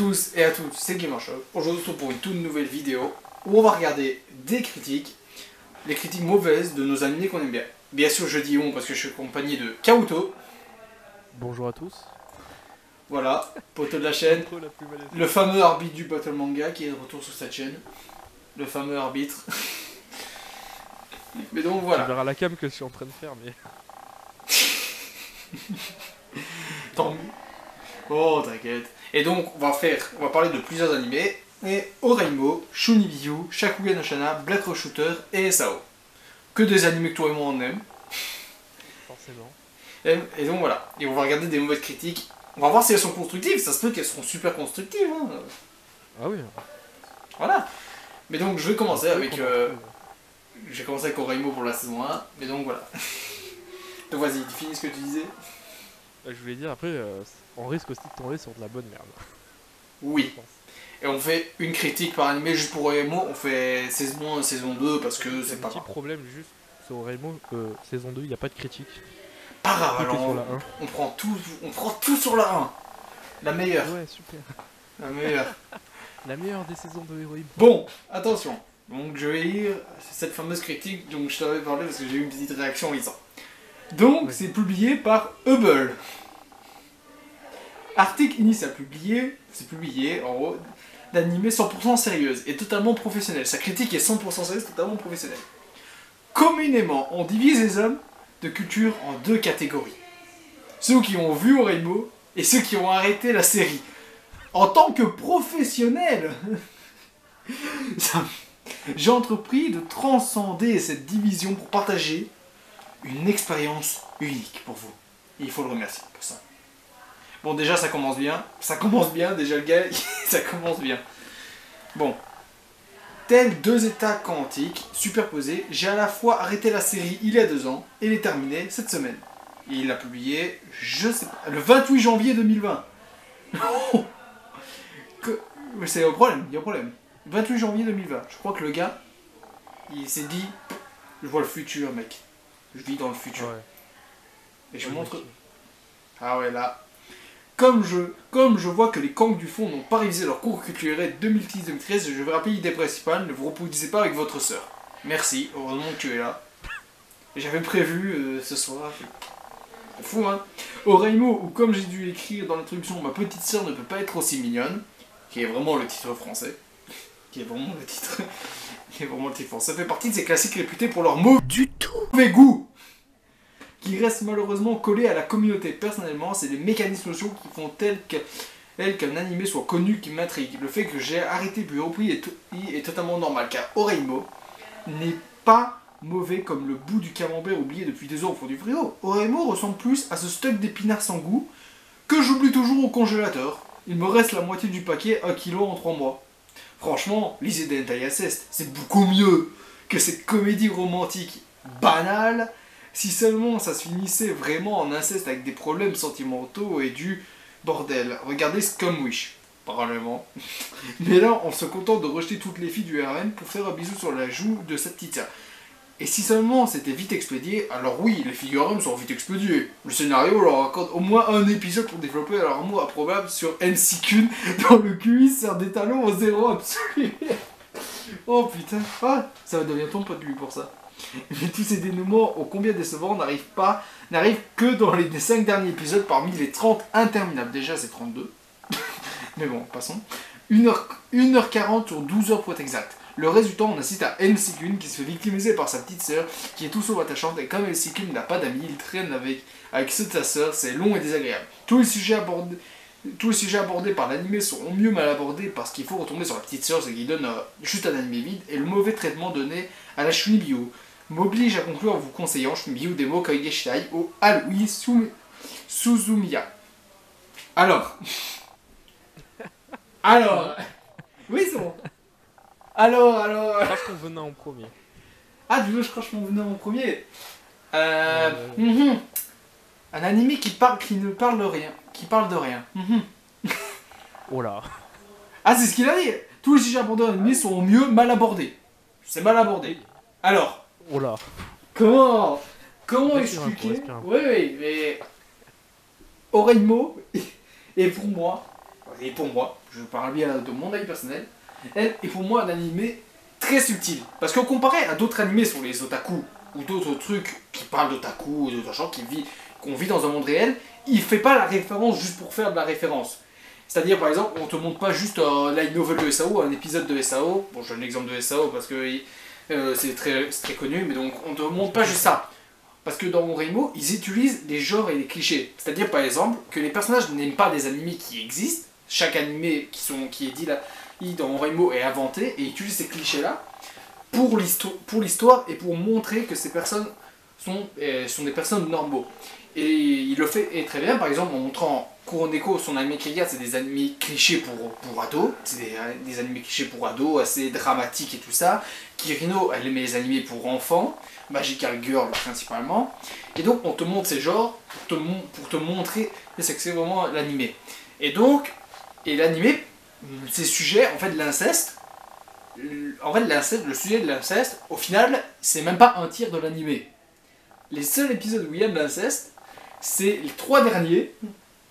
tous et à toutes, c'est Gamershop. Aujourd'hui, on se retrouve pour une toute nouvelle vidéo où on va regarder des critiques, les critiques mauvaises de nos animés qu'on aime bien. Bien sûr, je dis on parce que je suis accompagné de Kauto. Bonjour à tous. Voilà, poteau de la chaîne. Le fameux arbitre du Battle Manga qui est de retour sur cette chaîne. Le fameux arbitre. Mais donc voilà. Tu verras la cam que je suis en train de faire, mais. Tant mieux. Oh, t'inquiète. Et donc, on va parler de plusieurs animés. Et Oreimo, Shunibyu, Shakugan no Shana, Black Rock Shooter et SAO. Que des animés que toi et moi on aime. Forcément. Et donc voilà. Et on va regarder des mauvaises critiques. On va voir si elles sont constructives. Ça se peut qu'elles seront super constructives. Hein. Ah oui. Voilà. Mais donc, je vais commencer avec... J'ai commencé avec Oreimo pour la saison 1. Mais donc voilà. Donc vas-y, finis ce que tu disais. Je voulais dire, après, on risque aussi de tomber sur de la bonne merde. Oui. Et on fait une critique par animé juste pour Oreimo. On fait saison 1 saison 2 parce que c'est pas Un grave. petit problème juste sur Oreimo, saison 2, il n'y a pas de critique. Pas grave, Tout est alors sur la 1. on prend tout sur la 1. La meilleure. Ouais, super. La meilleure. La meilleure des saisons de Oreimo. Bon, attention. Donc je vais lire cette fameuse critique dont je t'avais parlé parce que j'ai eu une petite réaction en lisant. Donc Ouais. c'est publié par Hubble. Article initial publié, c'est publié en haut, d'animé 100% sérieuse et totalement professionnelle. Sa critique est 100% sérieuse, totalement professionnelle. Communément, on divise les hommes de culture en deux catégories. Ceux qui ont vu Oreimo et ceux qui ont arrêté la série. En tant que professionnel, j'ai entrepris de transcender cette division pour partager une expérience unique pour vous. Et il faut le remercier pour ça. Bon, déjà, ça commence bien. Ça commence bien, déjà, le gars, ça commence bien. Bon. Tels deux états quantiques superposés, j'ai à la fois arrêté la série il y a 2 ans et l'ai terminée cette semaine. Et il l'a publié, je sais pas, le 28 janvier 2020. C'est un problème, il y a un problème. 28 janvier 2020. Je crois que le gars, il s'est dit, je vois le futur, mec. Je vis dans le futur. Ouais. Et je Ouais, montre... ok. Ah ouais, là... Comme je vois que les Kangs du fond n'ont pas révisé leur cours culturel 2010-2013, je vais rappeler l'idée principale, ne vous reproduisez pas avec votre sœur. Merci, heureusement que tu es là. J'avais prévu ce soir. C'est fou, hein. Oreimo, ou comme j'ai dû écrire dans l'introduction, ma petite sœur ne peut pas être aussi mignonne, qui est vraiment le titre français. Qui est vraiment le titre. Qui est vraiment le titre français. Ça fait partie de ces classiques réputés pour leur mauvais goût. Qui reste malheureusement collé à la communauté. Personnellement, c'est les mécanismes sociaux qui font qu'un animé soit connu qui m'intrigue. Le fait que j'ai arrêté puis repris est totalement normal, car Oreimo n'est pas mauvais comme le bout du camembert oublié depuis 2 ans au fond du frigo. Oreimo ressemble plus à ce stock d'épinards sans goût que j'oublie toujours au congélateur. Il me reste la moitié du paquet, 1 kilo en 3 mois. Franchement, lisez des hentai inceste, c'est beaucoup mieux que cette comédie romantique banale. Si seulement ça se finissait vraiment en inceste avec des problèmes sentimentaux et du bordel. Regardez Scum Wish, probablement. Mais là, on se contente de rejeter toutes les filles du RN pour faire un bisou sur la joue de cette petite sœur. Et si seulement c'était vite expédié, alors oui, les filles du RN sont vite expédiées. Le scénario leur accorde au moins un épisode pour développer leur amour improbable sur NC-Kun dans le QI sert des talons au zéro absolu. Oh putain, ah, ça va devenir ton pote lui pour ça. Mais tous ces dénouements ô combien décevants n'arrivent que dans les 5 derniers épisodes parmi les 30 interminables. Déjà c'est 32. Mais bon, passons. 1h40 sur 12 heures pour être exact. Le reste du temps, on assiste à NC-Kun qui se fait victimiser par sa petite sœur qui est tout sauf attachante et comme NC-Kun n'a pas d'amis, il traîne avec ceux de sa sœur, c'est long et désagréable. Tous les sujets abordés par l'anime sont mieux mal abordés parce qu'il faut retomber sur la petite sœur, ce qui donne juste un anime vide, et le mauvais traitement donné à la Shunibyu m'oblige à conclure en vous conseillant Shunibyu Demo Kaigeshitai au Harui Suzumiya. Alors. Oui, c'est bon. Alors. Crache ton venin en premier. Ah, tu veux que je crache mon venin en premier. Un anime qui ne parle de rien. Qui parle de rien. Oh là. Ah, c'est ce qu'il a dit. Tous les sujets abordés en anime sont mieux mal abordés. C'est mal abordé. Alors, Oh là. comment Respire un coup, expliquer respire un coup. Oui, mais Oreimo est pour moi, et pour moi, je parle bien de mon avis personnel, elle est pour moi un animé très subtil. Parce que comparé à d'autres animés sur les otaku, ou d'autres trucs qui parlent d'otaku, ou d'autres gens qu'on vit dans un monde réel, il fait pas la référence juste pour faire de la référence. C'est-à-dire, par exemple, on te montre pas juste light novel de SAO, un épisode de SAO. Bon, j'ai un exemple de SAO parce que c'est très connu, mais donc on te montre pas juste ça. Parce que dans Monoreimo, ils utilisent les genres et les clichés. C'est-à-dire, par exemple, que les personnages n'aiment pas des animés qui existent. Chaque animé qui est dit là, dans Monoreimo est inventé et ils utilisent ces clichés-là pour l'histoire et pour montrer que ces personnes sont des personnes normaux. Et il le fait très bien, par exemple, en montrant Kuroneko, son anime qu'il regarde, c'est des animés clichés pour ados, c'est des animés clichés pour ados, assez dramatiques et tout ça. Kirino, elle aimait les animés pour enfants, Magical Girl principalement. Et donc, on te montre ces genres pour te montrer que c'est vraiment l'animé. Et donc, l'animé, ces sujets, en fait, l'inceste, le sujet de l'inceste, au final, c'est même pas un tiers de l'animé. Les seuls épisodes où il y a de l'inceste, c'est les 3 derniers,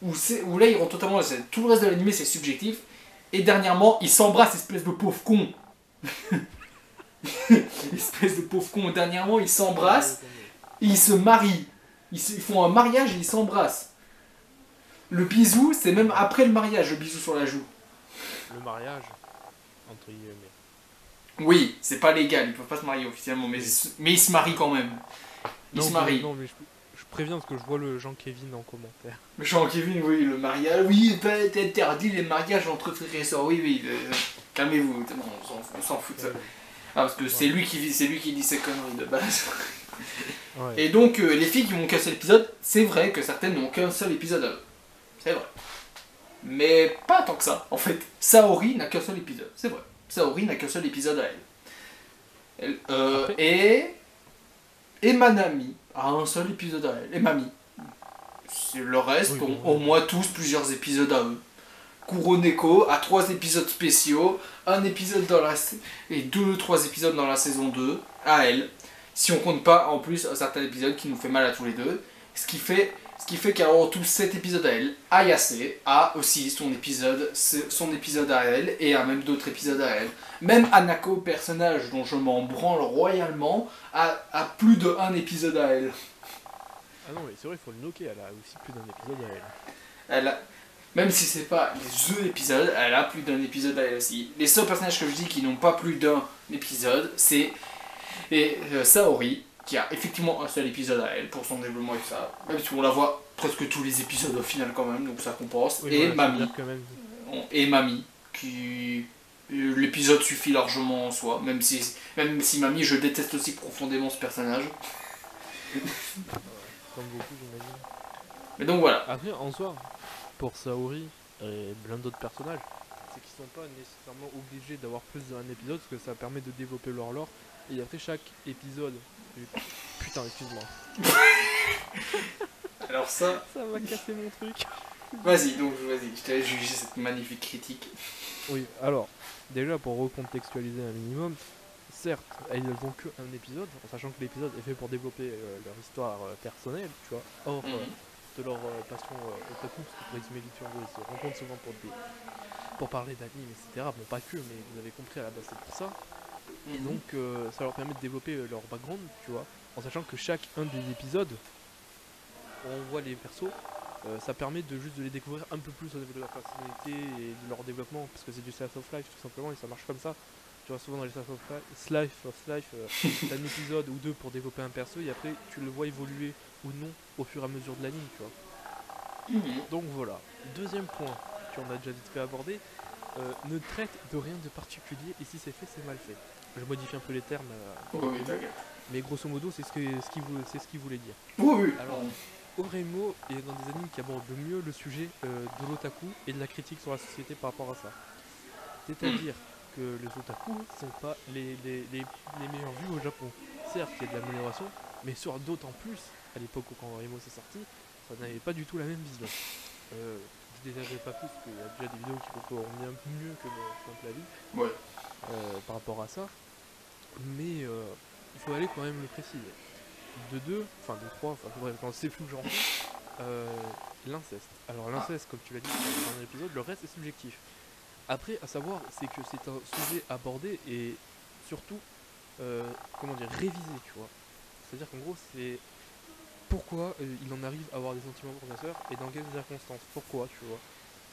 où là ils rentrent totalement. Tout le reste de l'animé c'est subjectif. Et dernièrement, ils s'embrassent, espèce de pauvre con. Espèce de pauvre con. Dernièrement, ils s'embrassent et ils se marient. Ils font un mariage et ils s'embrassent. Le bisou, c'est même après le mariage, le bisou sur la joue. Le mariage, entre guillemets. Oui, c'est pas légal, ils peuvent pas se marier officiellement, mais ils se marient quand même. Ils se marient. Non, mais je préviens parce que je vois le Jean-Kevin en commentaire. Jean-Kevin, oui, le mariage. Oui, il peut être interdit les mariages entre frères et sœurs. Oui, oui, calmez-vous, on s'en fout de ça. Ah, parce que c'est lui qui dit ces conneries de base. Ouais. Et donc, les filles qui n'ont qu'un seul épisode, c'est vrai que certaines n'ont qu'un seul épisode à eux. C'est vrai. Mais pas tant que ça, en fait. Saori n'a qu'un seul épisode, c'est vrai. Saori n'a qu'un seul épisode à elle. Et Manami a un seul épisode à elle. Et Mami. Le reste Oui, ont au moins tous plusieurs épisodes à eux. Kuroneko a 3 épisodes spéciaux, un épisode et 2-3 épisodes dans la saison 2 à elle. Si on compte pas en plus un certain épisode qui nous fait mal à tous les deux. Ce qui fait qu'elle a en tout 7 épisodes à elle. Ayase a aussi son épisode à elle et a même d'autres épisodes à elle. Même Anako, personnage dont je m'en branle royalement, a plus de 1 épisode à elle. Ah non, mais c'est vrai, il faut le noter, elle a aussi plus d'un épisode à elle. Même si c'est pas les 2 épisodes, elle a plus d'un épisode à elle aussi. Les seuls personnages que je dis qui n'ont pas plus d'un épisode, c'est Saori, qui a effectivement un seul épisode à elle pour son développement et ça. Même si on la voit presque tous les épisodes au final quand même, donc ça compense. Oui, et voilà, Mami. même... Mami, qui... L'épisode suffit largement en soi, même si Mami, je déteste aussi profondément ce personnage. Comme beaucoup, j'imagine. Mais donc voilà. Après, en soi, pour Saori et plein d'autres personnages, c'est qu'ils sont pas nécessairement obligés d'avoir plus d'un épisode, parce que ça permet de développer leur lore. Et après chaque épisode... Putain, excuse-moi. Alors ça... Ça m'a cassé mon truc. Vas-y, je t'ai jugé cette magnifique critique. Oui, alors, déjà pour recontextualiser un minimum, certes, elles n'ont qu'un épisode, en sachant que l'épisode est fait pour développer leur histoire personnelle, tu vois, hors de leur passion otaku, parce que pour résumer l'histoire, ils se rencontrent souvent pour parler d'anime, etc. Bon, pas que, mais vous avez compris à la base, c'est pour ça. Et donc, ça leur permet de développer leur background, tu vois, en sachant que chaque un des épisodes, on voit les persos, ça permet de juste de les découvrir un peu plus au niveau de leur personnalité et de leur développement, parce que c'est du slice of life tout simplement, et ça marche comme ça. Tu vois, souvent dans les slice of life, t'as un épisode ou 2 pour développer un perso, et après tu le vois évoluer ou non au fur et à mesure de l'anime, tu vois. Donc voilà. Deuxième point, qu'on a déjà vite fait aborder, ne traite de rien de particulier, et si c'est fait, c'est mal fait. Je modifie un peu les termes, mais grosso modo, c'est ce qu'il voulait dire. Oui. Alors, Oreimo est dans des animes qui abordent le mieux le sujet de l'otaku et de la critique sur la société par rapport à ça. C'est-à-dire que les otaku sont pas les meilleurs vus au Japon. Certes, il y a de l'amélioration, mais sur d'autant plus, à l'époque où quand Oreimo s'est sorti, ça n'avait pas du tout la même vision. Je détaillerai pas plus, parce qu'il y a déjà des vidéos qui prouvent bien mieux que mon simple avis par rapport à ça. Mais il faut aller quand même le préciser. De 2, enfin de 3, enfin bref, quand c'est flou que j'en fais, l'inceste. Alors l'inceste, comme tu l'as dit dans le dernier épisode, le reste est subjectif. Après, à savoir, c'est que c'est un sujet abordé et surtout, comment dire, révisé, tu vois. C'est-à-dire qu'en gros, c'est pourquoi il en arrive à avoir des sentiments pour sa sœur et dans quelles circonstances. Pourquoi, tu vois.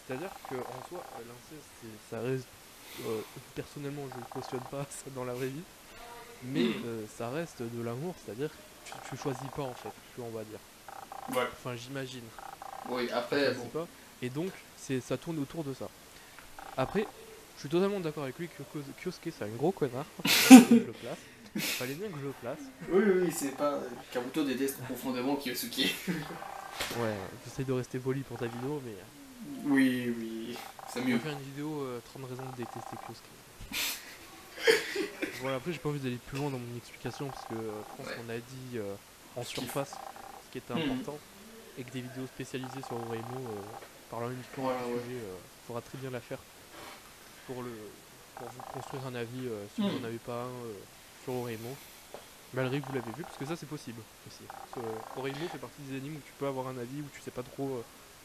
C'est-à-dire qu'en soi, l'inceste, ça reste... personnellement, je ne cautionne pas ça dans la vraie vie, mais ça reste de l'amour, c'est-à-dire que tu choisis pas en fait, tu vois, on va dire. Ouais. Enfin, j'imagine. Oui, Tu après, choisis pas. Et donc, ça tourne autour de ça. Après, je suis totalement d'accord avec lui que Kyosuke c'est un gros connard. Fallait bien que je le place. Fallait bien que je le place. Oui, c'est pas. Kabuto déteste profondément Kyosuke. Ouais, j'essaie de rester poli pour ta vidéo, mais. Oui, c'est On mieux. va faire une vidéo 30 raisons de détester Kyosuke. Voilà, après j'ai pas envie d'aller plus loin dans mon explication parce que je pense qu'on a dit en surface ce qui était important et que des vidéos spécialisées sur Oreimo parlant uniquement du sujet faudra très bien la faire pour vous construire un avis si vous n'en avez pas un sur Oreimo, malgré que vous l'avez vu, parce que ça c'est possible aussi. Oreimo fait partie des animes où tu peux avoir un avis où tu sais pas trop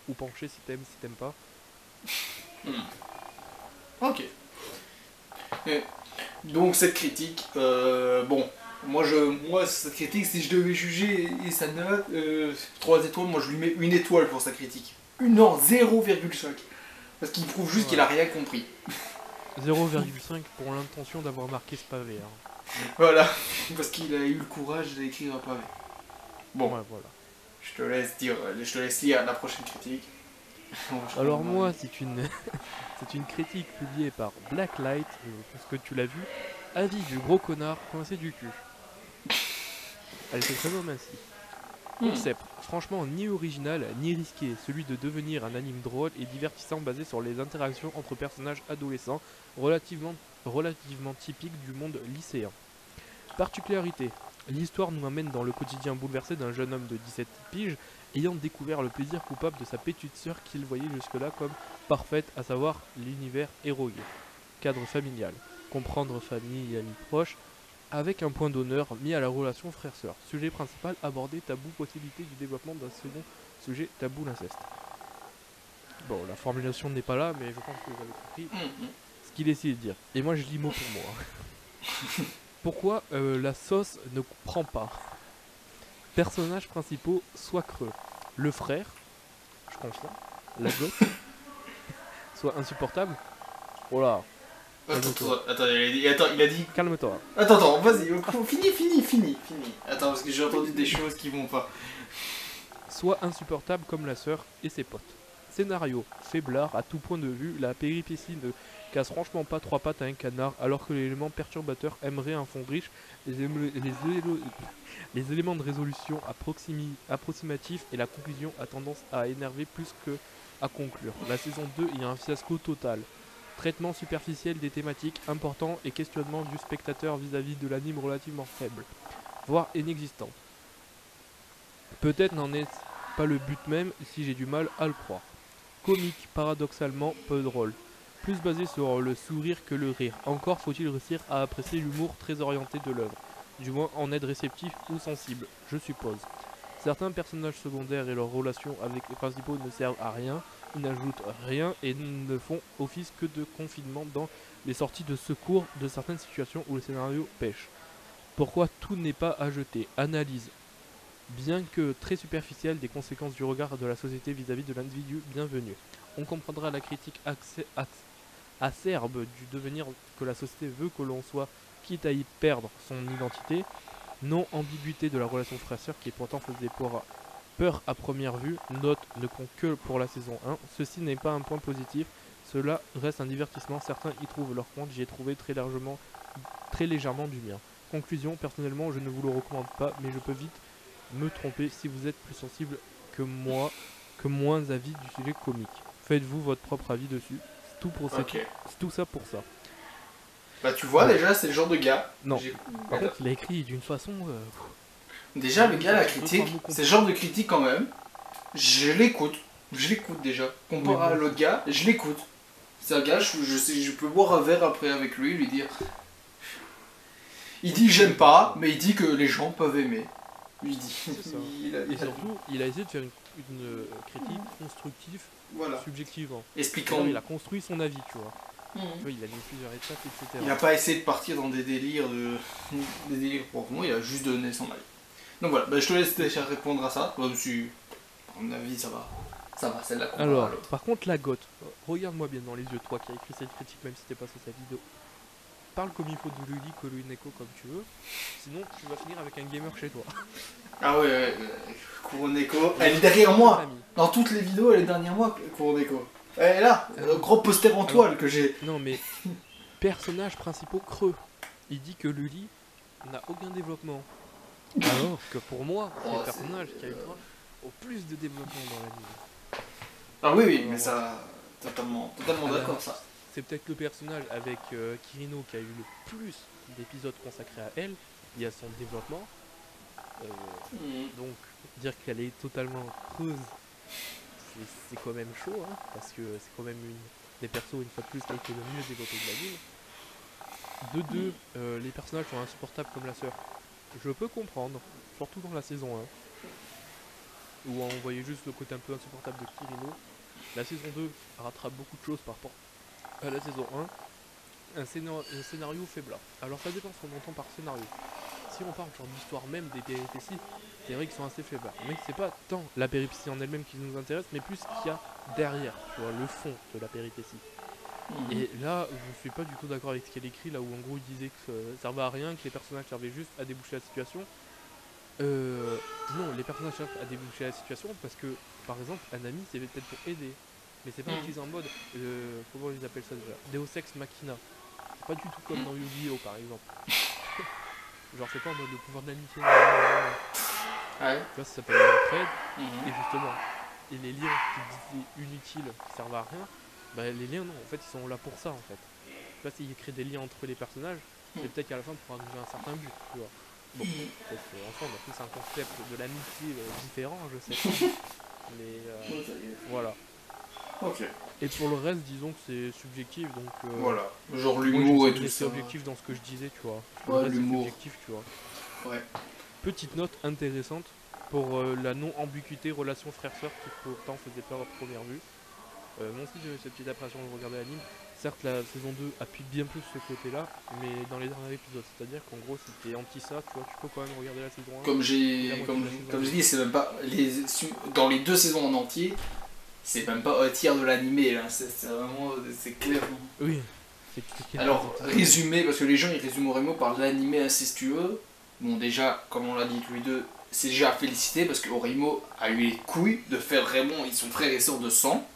où pencher, si t'aimes pas. Ok. Et donc cette critique, bon, moi cette critique, si je devais juger et sa note, 3 étoiles, moi je lui mets 1 étoile pour sa critique. Non, 0,5. Parce qu'il prouve juste qu'il a rien compris. 0,5 pour l'intention d'avoir marqué ce pavé. Hein. Voilà, parce qu'il a eu le courage d'écrire un pavé. Bon, ouais, voilà. je te laisse lire la prochaine critique. Alors moi, c'est une c'est une critique publiée par Blacklight, parce que tu l'as vu, avis du gros connard coincé du cul. Elle était très bonne ainsi. Concept, franchement ni original ni risqué, celui de devenir un anime drôle et divertissant basé sur les interactions entre personnages adolescents relativement typiques du monde lycéen. Particularité, l'histoire nous amène dans le quotidien bouleversé d'un jeune homme de 17 piges ayant découvert le plaisir coupable de sa petite sœur qu'il voyait jusque-là comme parfaite, à savoir l'univers héroïque. Cadre familial, comprendre famille et amis proches, avec un point d'honneur mis à la relation frère-sœur. Sujet principal abordé, tabou, possibilité du développement d'un second sujet, tabou, l'inceste. Bon, la formulation n'est pas là, mais je pense que vous avez compris ce qu'il essayait de dire. Et moi je lis mot pour mot. Pourquoi la sauce ne prend pas? Personnages principaux soit creux. Le frère, je confirme, la gosse, soit insupportable. Oh là. Attends, il a dit. Calme-toi. Attends, vas-y, fini. Attends, parce que j'ai entendu des choses qui vont pas. Soit insupportable comme la sœur et ses potes. Scénario, faiblard à tout point de vue, la péripétie ne casse franchement pas 3 pattes à un canard, alors que l'élément perturbateur aimerait un fond riche, les éléments de résolution approximatifs et la conclusion a tendance à énerver plus que à conclure. La saison 2 est un fiasco total. Traitement superficiel des thématiques importants et questionnement du spectateur vis-à-vis de l'anime relativement faible, voire inexistant. Peut-être n'en est pas le but même si j'ai du mal à le croire. Comique, paradoxalement peu drôle. Plus basé sur le sourire que le rire. Encore faut-il réussir à apprécier l'humour très orienté de l'œuvre. Du moins en être réceptif ou sensible, je suppose. Certains personnages secondaires et leurs relations avec les principaux ne servent à rien, ils n'ajoutent rien et ne font office que de confinement dans les sorties de secours de certaines situations où le scénario pêche. Pourquoi tout n'est pas à jeter? Analyse. Bien que très superficielle des conséquences du regard de la société vis-à-vis de l'individu bienvenu. On comprendra la critique acerbe du devenir que la société veut que l'on soit, quitte à y perdre son identité. Non-ambiguïté de la relation frère-sœur qui pourtant faisait peur à première vue. Note ne compte que pour la saison 1. Ceci n'est pas un point positif, cela reste un divertissement. Certains y trouvent leur compte, j'y ai trouvé très légèrement du mien. Conclusion, personnellement je ne vous le recommande pas, mais je peux vite me tromper si vous êtes plus sensible que moi, que moins avis du sujet comique. Faites-vous votre propre avis dessus. C'est tout pour ça. C'est tout ça pour ça. Bah tu vois déjà c'est le genre de gars. Non. Par contre il a écrit d'une façon. Déjà le gars la critique, c'est le genre de critique quand même. Je l'écoute déjà. Comparé à l'autre gars, je l'écoute. C'est un gars, je peux boire un verre après avec lui, lui dire. Il dit j'aime pas, mais il dit que les gens peuvent aimer. lui dit. C'est ça. Il a Et surtout, il a essayé de faire une critique constructive, voilà. subjective. Hein. Expliquant. Alors, il a construit son avis, tu vois. Mhm. Tu vois, il a mis plusieurs étapes, etc. Il n'a pas essayé de partir dans des délires pour moi, il a juste donné son avis. Donc voilà, bah, je te laisse déjà répondre à ça. Bah, à mon avis, ça va. Ça va, celle-là qu'on Alors, à l'autre. par contre, la goth, regarde-moi bien dans les yeux, toi qui as écrit cette critique, même si t'es pas sur sa vidéo. Parle comme il faut de Luli, Neko comme tu veux. Sinon, tu vas finir avec un gamer chez toi. Ah ouais, Kuroneko, elle est derrière moi. Dans toutes les vidéos, elle est derrière moi, Kuroneko. Elle est là, le gros poster en toile que j'ai. Non mais, personnages principaux creux. Il dit que Luli n'a aucun développement. Alors que pour moi, c'est le personnage qui a eu droit au plus de développement dans l'anime. Ah oui, oui, mais ça, totalement d'accord, ça. C'est peut-être le personnage avec Kirino qui a eu le plus d'épisodes consacrés à elle, il y a son développement. Donc, dire qu'elle est totalement creuse, c'est quand même chaud, hein, parce que c'est quand même une des persos, une fois de plus, qui a été le mieux développé de la ville. De deux, les personnages sont insupportables comme la sœur. Je peux comprendre, surtout dans la saison 1, où on voyait juste le côté un peu insupportable de Kirino. La saison 2 rattrape beaucoup de choses par rapport à la saison 1. Un scénario faible. Alors ça dépend ce qu'on entend par scénario. Si on parle genre d'histoire même des péripéties, c'est vrai qu'ils sont assez faibles. Mais c'est pas tant la péripétie en elle-même qui nous intéresse, mais plus ce qu'il y a derrière, tu vois, le fond de la péripétie. Et là, je suis pas du tout d'accord avec ce qu'elle écrit, là où en gros il disait que ça servait à rien, que les personnages servaient juste à déboucher la situation. Non, les personnages servent à déboucher la situation parce que, par exemple, un ami c'est peut-être pour aider. Mais c'est pas utilisé en mode, comment ils appellent ça déjà, Deus Ex Machina. C'est pas du tout comme dans Yu-Gi-Oh par exemple. Genre c'est pas en mode le pouvoir d'amitié. Ouais. Tu vois, ça s'appelle l'entraide. Et justement, et les liens qui disaient inutiles, qui servent à rien, bah les liens non, en fait ils sont là pour ça en fait. Tu vois, s'ils créent des liens entre les personnages, c'est peut-être qu'à la fin pour arriver à un certain but, tu vois. Bon, peut-être qu'enfin on a tous un concept de l'amitié différent, je sais pas. Mais voilà. Ok. Et pour le reste, disons que c'est subjectif, donc... voilà, genre l'humour et tout ça. C'est objectif dans ce que je disais, tu vois. Ouais, l'humour. Subjectif, tu vois. Ouais. Petite note intéressante pour la non-ambiguïté relation frère-sœur qui pourtant faisait peur à première vue. Moi aussi j'ai eu cette petite impression de regarder l'anime. Certes, la saison 2 appuie bien plus ce côté-là, mais dans les derniers épisodes. C'est-à-dire qu'en gros, si t'es anti ça, tu vois, tu peux quand même regarder la saison 1. Comme j'ai dit, c'est même pas... dans les deux saisons en entier, c'est même pas un tiers de l'animé, là. C'est vraiment... C'est clair. Oui. Alors, résumé, parce que les gens ils résument Oremo par l'animé incestueux. Bon, déjà, comme on l'a dit tous les deux, c'est déjà à féliciter parce que Oremo a eu les couilles de faire vraiment... Ils sont frères et sœurs de sang.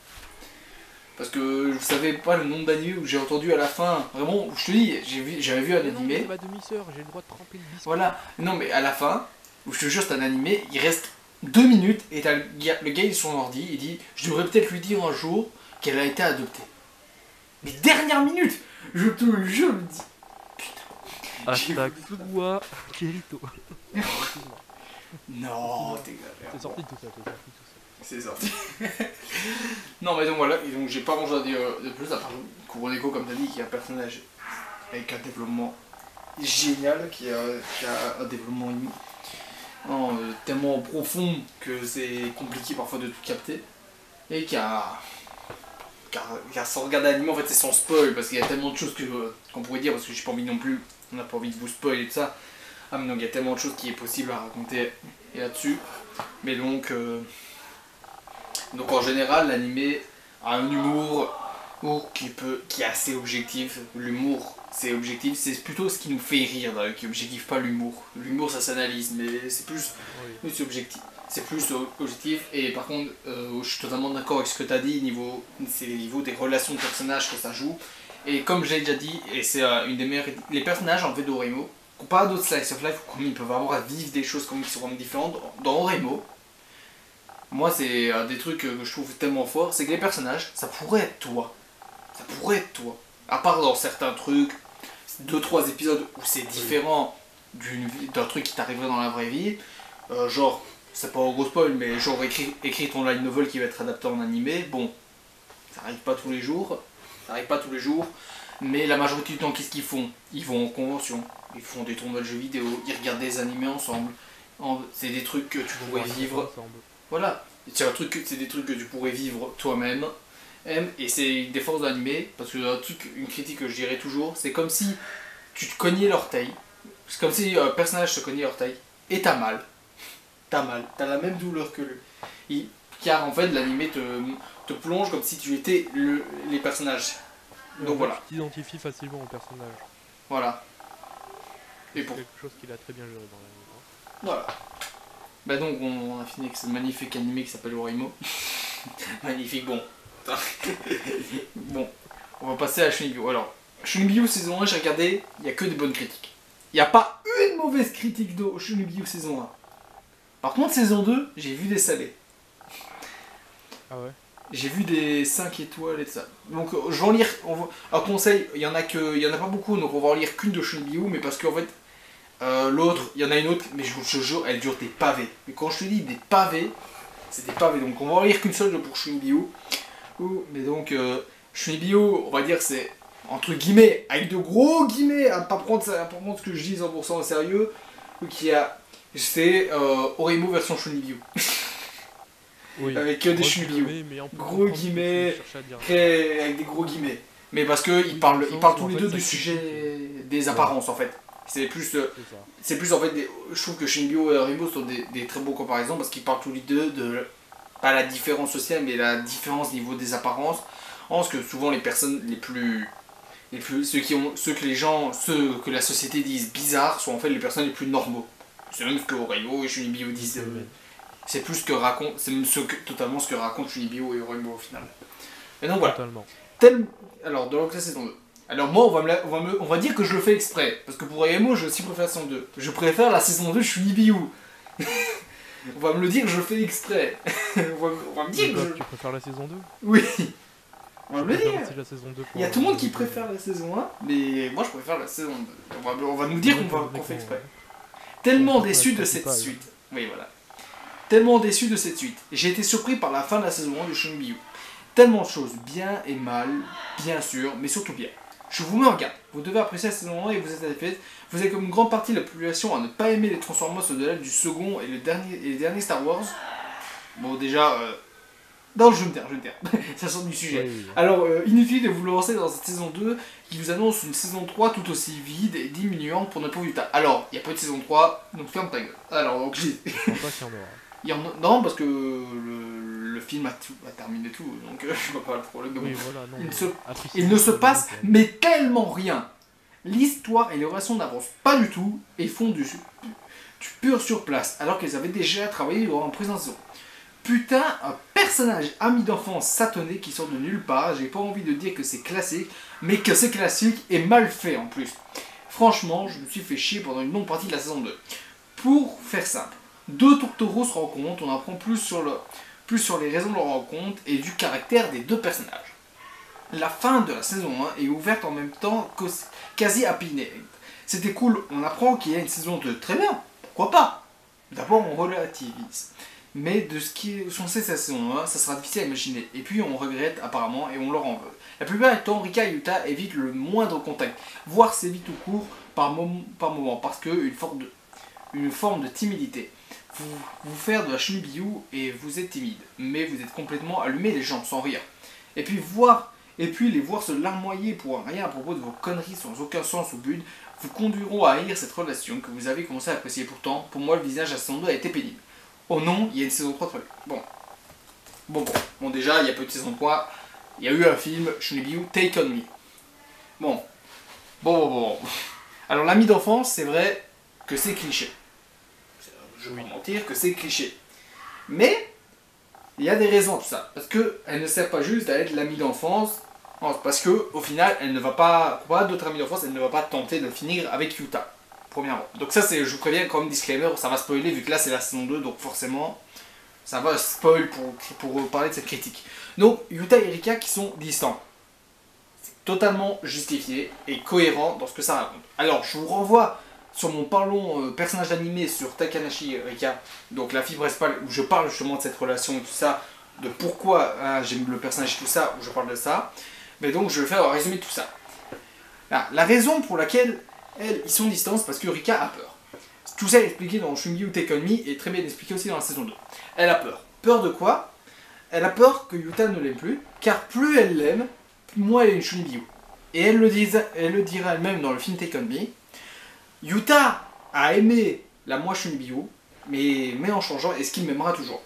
Parce que je savais pas le nombre d'animés où j'ai entendu à la fin, vraiment, je te dis, j'avais vu un animé. C'est ma demi-sœur, j'ai le droit de tremper le biscuit. Voilà, non mais à la fin, où je te jure c'est un animé, il reste 2 minutes et t'as le gars il est sur son ordi, il dit, je devrais peut-être lui dire un jour qu'elle a été adoptée. Mais dernière minute, je te le jure, je me dis, putain. Hashtag Suwa Kirito. Non, t'exagères. C'est sorti tout ça, C'est sorti. Non mais donc voilà, et donc j'ai pas grand chose à dire de plus, à part Kuroneko comme t'as dit, qui est un personnage avec un développement génial, qui a un développement tellement profond que c'est compliqué parfois de tout capter, et qui a sans regarder l'anime, en fait c'est sans spoil, parce qu'il y a tellement de choses qu'on pourrait dire, parce que j'ai pas envie non plus, on n'a pas envie de vous spoil et tout ça. Ah mais donc il y a tellement de choses qui est possible à raconter là-dessus, mais donc en général, l'animé a un humour qui est assez objectif. L'humour, c'est objectif, c'est plutôt ce qui nous fait rire qui est objectif, pas l'humour. L'humour, ça s'analyse, mais c'est plus objectif. C'est plus objectif. Et par contre, je suis totalement d'accord avec ce que tu as dit, c'est le niveau des relations de personnages que ça joue. Et comme j'ai déjà dit, et c'est une des meilleures... Les personnages en fait d'Oremo, comparé à d'autres slice of life, comme ils peuvent avoir à vivre des choses comme ils sont vraiment différentes, dans Oremo, moi, c'est un des trucs que je trouve tellement fort, c'est que les personnages, ça pourrait être toi. Ça pourrait être toi. À part dans certains trucs, 2-3 épisodes où c'est différent d'un truc qui t'arriverait dans la vraie vie. Genre, c'est pas un gros spoil, mais genre écrit ton light novel qui va être adapté en animé. Bon, ça arrive pas tous les jours. Mais la majorité du temps, qu'est-ce qu'ils font? Ils vont en convention, ils font des tournois de jeux vidéo, ils regardent des animés ensemble. C'est des trucs que tu Ils vont pourrais voir les vivre. ensemble. Voilà. C'est des trucs que tu pourrais vivre toi-même. Et c'est une défense de l'animé, parce que une critique que je dirais toujours, c'est comme si tu te cognais l'orteil. C'est comme si un personnage te cognait l'orteil. Et t'as mal. T'as mal. T'as la même douleur que lui. Car en fait, l'animé te plonge comme si tu étais les personnages. Et Donc en fait, voilà. tu t'identifies facilement au personnage. Voilà. C'est Et pour. quelque chose qu'il a très bien géré dans l'anime. Voilà. Bah donc on a fini avec ce magnifique animé qui s'appelle Orimo. Magnifique, bon. Bon, on va passer à Shunibyo. Alors, Shunibyo saison 1, j'ai regardé, il n'y a que des bonnes critiques. Il n'y a pas une mauvaise critique de Shunibyo saison 1. Par contre, saison 2, j'ai vu des salés. Ah ouais. J'ai vu des 5 étoiles et tout ça. Donc je vais en lire, un conseil, il y en a pas beaucoup, donc on va en lire qu'une de Shunibyo, mais parce qu'en fait, l'autre, il y en a une autre, mais je vous le jure, elle dure des pavés. Mais quand je te dis des pavés, c'est des pavés, donc on va en lire qu'une seule pour Shunibyo. Mais donc, Shunibyo, on va dire c'est, entre guillemets, avec de gros guillemets, à pas prendre ce que je dis 100% au sérieux, c'est Oremo version Shunibyo. Oui. Avec que des Gros Shunibyo. guillemets, mais on peut Gros comprendre ce que tu guillemets, cherches à dire. avec des gros guillemets. Mais parce qu'ils Oui, parlent, dans le ils sens parlent où, tous en les fait, deux ça du critique. sujet des apparences en fait. C'est plus en fait, je trouve que Shunibyo et Oremo sont des très beaux comparaisons parce qu'ils parlent tous les deux de, pas la différence sociale, mais la différence au niveau des apparences. Parce que souvent les personnes ceux que la société dise bizarres sont en fait les personnes les plus normaux. C'est même ce que Oremo et Shunibyo disent. C'est plus c'est même totalement ce que racontent Shunibyo et Oremo au final. Et donc voilà. Totalement. Alors, dans la saison 2. Alors moi, on va dire que je le fais exprès. Parce que pour Oremo, je aussi préfère la saison 2. Je préfère la saison 2 de Shunibyo. On va me le dire, je le fais exprès. on va me dire que Tu préfères la saison 2? Oui. On va me le préfère dire. aussi la saison 2 Il y a tout le monde qui préfère la saison 1, mais moi je préfère la saison 2. On va nous dire qu'on fait exprès. Tellement déçu de cette suite. Oui, voilà. Tellement déçu de cette suite. J'ai été surpris par la fin de la saison 1 de Shunibyo. Tellement de choses, bien et mal, bien sûr, mais surtout bien. Je vous mets en garde. Vous devez apprécier la saison 1 et vous êtes satisfait. Vous êtes comme une grande partie de la population à ne pas aimer les Transformers au-delà du second et les derniers Star Wars. Bon, déjà... Non, je me taire. Ça sort du sujet. Oui. Alors, inutile de vous lancer dans cette saison 2 qui vous annonce une saison 3 tout aussi vide et diminuante pour notre pauvre Utah. Alors, il n'y a pas de saison 3, donc ferme ta gueule. Alors, donc j'ai... Je pense pas qu'il y en aura. Non, parce que le film a terminé tout, donc je vois pas le problème. Oui, voilà, non. Il ne se passe mais tellement rien. L'histoire et les relations n'avancent pas du tout et font du pur sur place, alors qu'ils avaient déjà travaillé en présence. Putain, un personnage ami d'enfance satonné qui sort de nulle part. J'ai pas envie de dire que c'est classique, mais que c'est classique et mal fait en plus. Franchement, je me suis fait chier pendant une longue partie de la saison 2. Pour faire simple, deux tourtereaux se rencontrent, on apprend plus sur les raisons de leur rencontre et du caractère des deux personnages. La fin de la saison 1 est ouverte en même temps quasi happy end. C'était cool, on apprend qu'il y a une saison 2. Très bien, pourquoi pas? D'abord on relativise. Mais de ce qui est censé cette saison 1, ça sera difficile à imaginer. Et puis on regrette apparemment et on leur en veut. La plupart du temps, Rika et Yuta évitent le moindre contact, voire s'évitent tout court par moment, parce que une forme de timidité. Vous faire de la Shunibyo et vous êtes timide, mais vous êtes complètement allumé les gens sans rire. Et puis les voir se larmoyer pour rien à propos de vos conneries sans aucun sens ou but, vous conduiront à haïr cette relation que vous avez commencé à apprécier. Pourtant, pour moi, le visage à la saison 2 a été pénible. Oh non, il y a une saison 3 très bien. Bon, déjà, il n'y a pas eu de saison 3. Il y a eu un film, Shunibyo, Take On Me. Bon. Alors, l'ami d'enfance, c'est vrai que c'est cliché. Je vais pas mentir que c'est cliché. Mais, il y a des raisons à tout ça. Parce qu'elle ne sert pas juste à être l'ami d'enfance. Parce qu'au final, elle ne va pas, pour pas d'autres amis d'enfance, elle ne va pas tenter de finir avec Yuta. Premièrement. Donc ça, je vous préviens, comme disclaimer, ça va spoiler vu que là c'est la saison 2, donc forcément ça va spoil pour parler de cette critique. Donc Yuta et Rika qui sont distants. C'est totalement justifié et cohérent dans ce que ça raconte. Alors je vous renvoie sur mon parlons personnage animé sur Takanashi Rika, donc la fibre espale, où je parle justement de cette relation et tout ça, de pourquoi j'aime le personnage et tout ça, où je parle de ça. Mais donc je vais faire un résumé de tout ça. La raison pour laquelle ils sont distants, parce que Rika a peur. tout ça est expliqué dans Shunryu Take On Me et très bien expliqué aussi dans la saison 2. Elle a peur. Peur de quoi? Elle a peur que Yuta ne l'aime plus, car plus elle l'aime, moins elle est une Shunryu. Et elle le dira elle-même dans le film Take On Me. Yuta a aimé la moi Shunryu, mais en changeant, est-ce qu'il m'aimera toujours?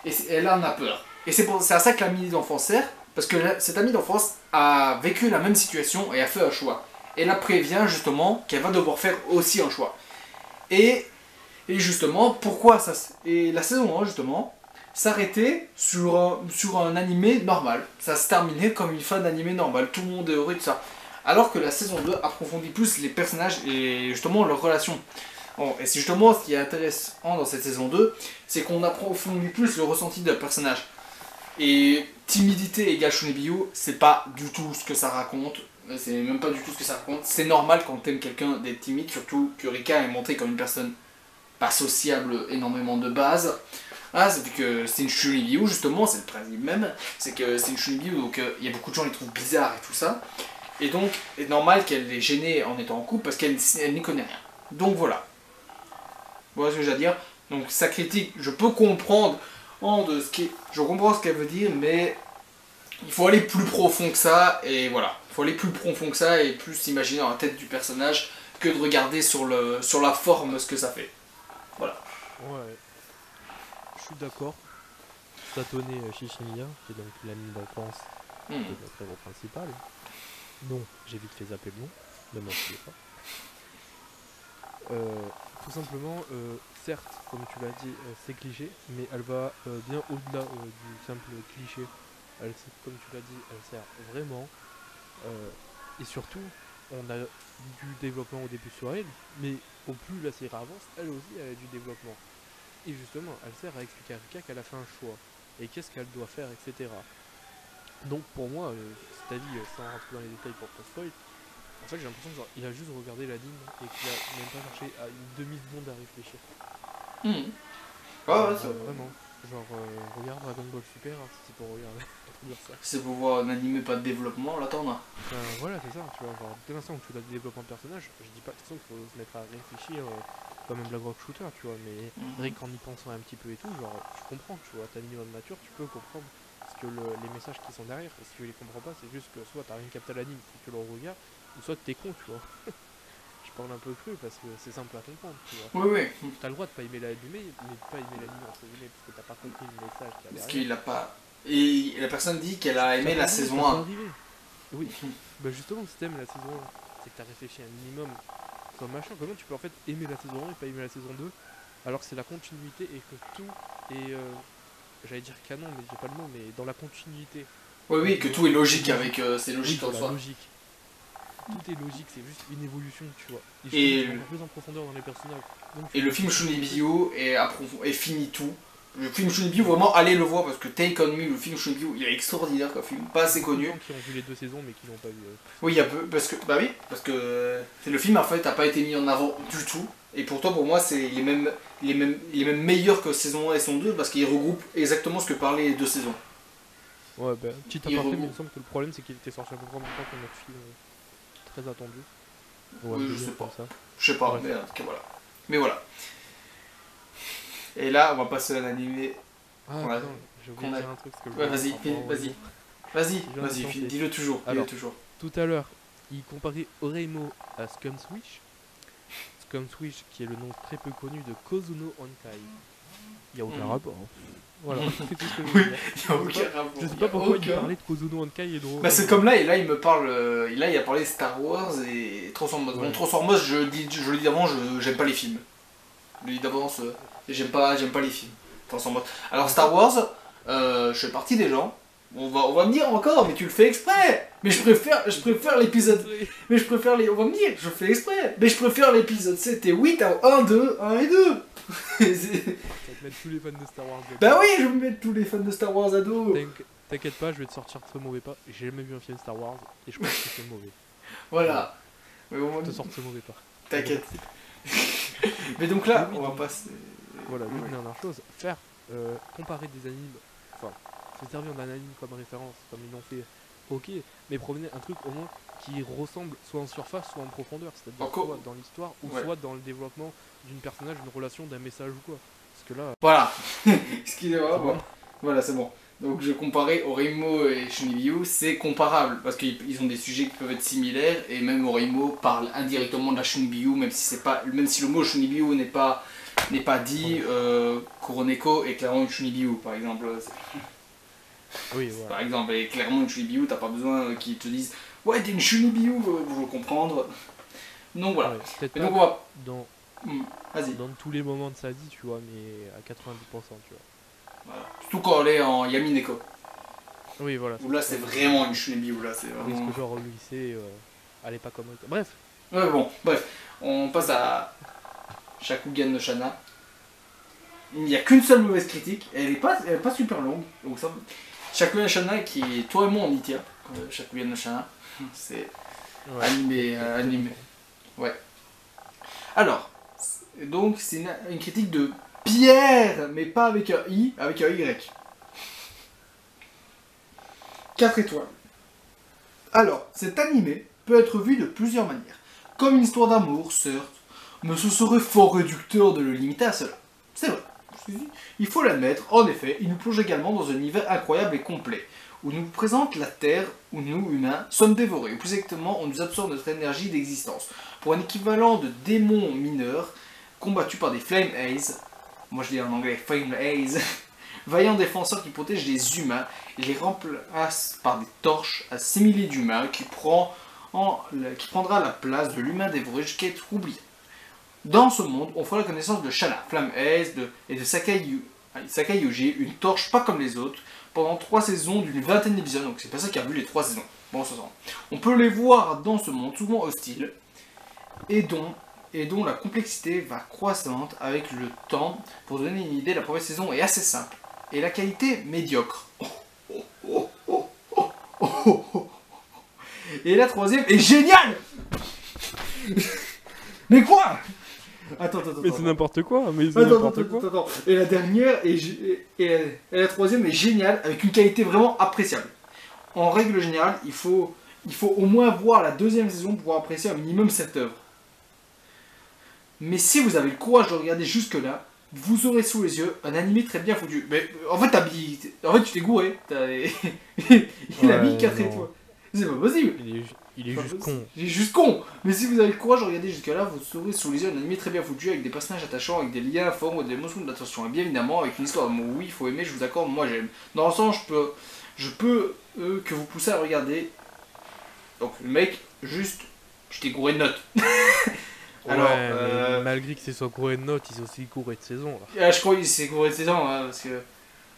Et elle en a peur. Et c'est à ça que l'ami d'enfance sert, parce que cette amie d'enfance a vécu la même situation et a fait un choix. Et la prévient justement qu'elle va devoir faire aussi un choix. Et justement, pourquoi ça... Et la saison 1, justement, s'arrêtait sur un animé normal. Ça se terminait comme une fin d'animé normal. Tout le monde est heureux de ça. Alors que la saison 2 approfondit plus les personnages et justement leurs relations. Bon, et c'est justement ce qui est intéressant dans cette saison 2, c'est qu'on approfondit plus le ressenti d'un personnage. Et timidité égale Shunryu, c'est pas du tout ce que ça raconte. C'est même pas du tout ce que ça raconte. C'est normal quand t'aimes quelqu'un d'être timide, surtout que Rika est montrée comme une personne pas sociable énormément de base. Ah, c'est que c'est une Shunryu, justement, c'est le principe même. C'est que c'est une Shunryu, donc il y a beaucoup de gens qui les trouvent bizarres et tout ça. Et donc, c'est normal qu'elle est gênée en étant en couple parce qu'elle n'y connaît rien. Donc voilà. Voilà ce que j'ai à dire. Donc sa critique, je peux comprendre je comprends ce qu'elle veut dire, mais il faut aller plus profond que ça, et voilà. Il faut aller plus profond que ça et plus s'imaginer dans la tête du personnage que de regarder sur la forme ce que ça fait. Voilà. Ouais, je suis d'accord. Satone Shishimiya, qui est donc l'ami d'enfance de notre héros principal. Non, j'ai vite fait zapper le nom, ne m'en souviens pas. Tout simplement, certes, comme tu l'as dit, c'est cliché, mais elle va bien au-delà du simple cliché. Comme tu l'as dit, elle sert vraiment. Et surtout, on a du développement au début sur elle, mais au plus la série avance, elle aussi elle a du développement. Et justement, elle sert à expliquer à Rika qu'elle a fait un choix, et qu'est-ce qu'elle doit faire, etc. Donc pour moi, c'est-à-dire sans rentrer dans les détails pour pas spoil, en fait j'ai l'impression qu'il a juste regardé l'anime et qu'il a même pas cherché à une demi-seconde à réfléchir. Vraiment. Genre, regarde Dragon Ball Super, hein, si c'est pour regarder, pour dire ça. C'est pour voir un animé pas de développement, là t'en as. Voilà, c'est ça, tu vois, genre, dès l'instant où tu as du développement de personnage, je dis pas de toute façon qu'il faut se mettre à réfléchir comme un Black Rock Shooter, tu vois, mais rien qu'en y pensant un petit peu et tout, genre, tu comprends, tu vois, t'as un minimum mature, tu peux comprendre ce que les messages qui sont derrière, et si tu les comprends pas, c'est juste que soit t'as rien capté à l'anime, et que tu le regardes, ou soit t'es con, tu vois. Je parle un peu cru parce que c'est simple à comprendre, tu vois. Oui. T'as le droit de pas aimer l'animé, mais de pas aimer l'anime entre guillemets, parce que t'as pas compris le message qu'il y a derrière. Parce qu'il a pas... Et la personne dit qu'elle a aimé la saison 1. Oui, bah justement, si t'aimes la saison 1, c'est que t'as réfléchi un minimum comme machin. Comment tu peux en fait aimer la saison 1 et pas aimer la saison 2 alors que c'est la continuité et que tout est, j'allais dire canon, mais j'ai pas le mot, mais dans la continuité. Oui, que tout est logique avec... c'est logique en soi. Logique. Tout est logique, c'est juste une évolution, tu vois. Et je plus en profondeur dans les personnages. Donc, et le film Shunryu est fini tout. Le film Shunryu, vraiment, allez le voir parce que Take On Me, le film Shunryu, il est extraordinaire comme film, pas assez connu. Il y a des gens qui ont vu les 2 saisons mais qui l'ont pas vu. Oui, il y a peu, parce que c'est le film en fait n'a pas été mis en avant du tout. Et pourtant, pour moi, il est même meilleur que saison 1 et saison 2 parce qu'il regroupe exactement ce que parlaient les 2 saisons. Ouais, bah, petit aparté, mais il me semble que le problème c'est qu'il était sorti à peu près en même temps que notre film très attendu. Ouais, oui, je sais pas. Je sais pas, ouais. Mais en tout cas, voilà. Mais voilà. Et là, on va passer à l'animé. Ah, non, j'ai oublié de dire un truc. Ouais, vas-y, dis-le toujours. Alors, tout à l'heure, il comparait Oreimo à Scumswish. Scumswish, qui est le nom très peu connu de Kozuno Honkai. Il n'y a aucun rapport. Voilà, c'est tout ce que je veux dire. Il n'y a aucun rapport. Je sais pas pourquoi il parlait de Kozuno Honkai et de... Bah c'est comme là, et là il me parle... là il a parlé de Star Wars et Transformers. Bon, Transformers, je le dis d'avant, j'aime pas les films. Je le dis d'avance, j'aime pas les films. Transformers. Alors Star Wars, je fais partie des gens. On va me dire encore, mais tu le fais exprès. Mais je préfère l'épisode... Mais je préfère les... On va me dire, je fais exprès. Mais je préfère l'épisode 7 et 8 à 1 et 2. Mettre tous les fans de Star Wars. Bah oui, je vais mettre tous les fans de Star Wars à dos. T'inquiète pas, je vais te sortir ce mauvais pas. J'ai jamais vu un film Star Wars et je pense que c'est mauvais. Voilà. Mais au moins, te sortir ce mauvais pas. T'inquiète. Mais donc là, on va passer. Voilà, une dernière chose. Comparer des animes, enfin, se servir d'un anime comme référence, comme ils l'ont fait ok, mais promener un truc au moins qui ressemble soit en surface, soit en profondeur, c'est-à-dire Encore. soit dans l'histoire, ou Ouais. soit dans le développement d'une personnage, d'une relation, d'un message ou quoi. Parce que là, Voilà. Excusez-moi. c'est Bon. bon. Voilà, c'est bon. Donc je comparais Orimo et Shunibiyu, c'est comparable parce qu'ils ont des sujets qui peuvent être similaires et même Orimo parle indirectement de la Shunibiyu, même si c'est pas, même si le mot Shunibiyu n'est pas dit. Kuroneko est clairement une Shunibiyu, par exemple. Oui, voilà. Par exemple, et clairement une Shunibiyu, t'as pas besoin qu'ils te disent ouais t'es une Shunibiyu pour le comprendre. Donc voilà. Ouais, peut-être Et pas donc on va. dans, Vas-y. dans tous les moments de sa vie, tu vois, mais à 90%, tu vois. Voilà. Surtout quand elle est en Yamineko. Oui, voilà. Où là c'est vraiment une Shunibiyu, là c'est Oui, vraiment. parce que genre au lycée, elle est pas comme... Bref, Ouais, bon, bref, on passe à Shakugan no Shana. Il n'y a qu'une seule mauvaise critique, et elle est pas super longue. Donc ça, Shakugan no Shana qui est toi et moi on y tient. Shakugan no Shana, c'est ouais. animé. Ouais. Alors, donc c'est une critique de Pierre, mais pas avec un I, avec un Y. 4 étoiles. Alors, cet animé peut être vu de plusieurs manières. Comme une histoire d'amour, certes, mais ce serait fort réducteur de le limiter à cela. C'est vrai. Il faut l'admettre, en effet, il nous plonge également dans un univers incroyable et complet, où nous présente la Terre, où nous, humains, sommes dévorés, ou plus exactement, on nous absorbe notre énergie d'existence, pour un équivalent de démons mineurs, combattus par des Flame Haze, moi je dis en anglais Flame Haze, vaillants défenseurs qui protègent les humains, et les remplacent par des torches assimilées d'humains qui prendra la place de l'humain dévoré jusqu'à être oublié. Dans ce monde, on fera la connaissance de Shana, Flamme Ace et de Sakayuji, une torche pas comme les autres, pendant 3 saisons d'une vingtaine d'épisodes, donc c'est pas ça qui a vu les 3 saisons. Bon, ça sent. On peut les voir dans ce monde souvent hostile, et dont la complexité va croissante avec le temps. Pour donner une idée, la première saison est assez simple, et la qualité médiocre. Et la troisième est géniale. Mais quoi? Attends. Mais c'est n'importe quoi, mais c'est Attends, n'importe quoi. attends. Et la dernière et la troisième est géniale avec une qualité vraiment appréciable. En règle générale, il faut au moins voir la deuxième saison pour pouvoir apprécier un minimum cette œuvre. Mais si vous avez le courage de regarder jusque-là, vous aurez sous les yeux un animé très bien foutu. Mais en fait, tu t'es gouré. Il a mis 4 étoiles. C'est pas possible. Il est juste con. Il est juste con. Mais si vous avez le courage de regarder jusqu'à là, vous aurez sous les yeux un animé très bien foutu avec des personnages attachants, avec des liens forts, des émotions d'attention. Et bien évidemment, avec une histoire d'amour. Oui, il faut aimer, je vous accorde, moi j'aime. Dans le sens, je peux que vous pousser à regarder. Donc, le mec, juste, je t'ai gouré de notes. Alors, mais malgré que c'est soit couré de notes, il s'est aussi couré de saison. Là. Je crois qu'il s'est gouré de saison, hein, parce que.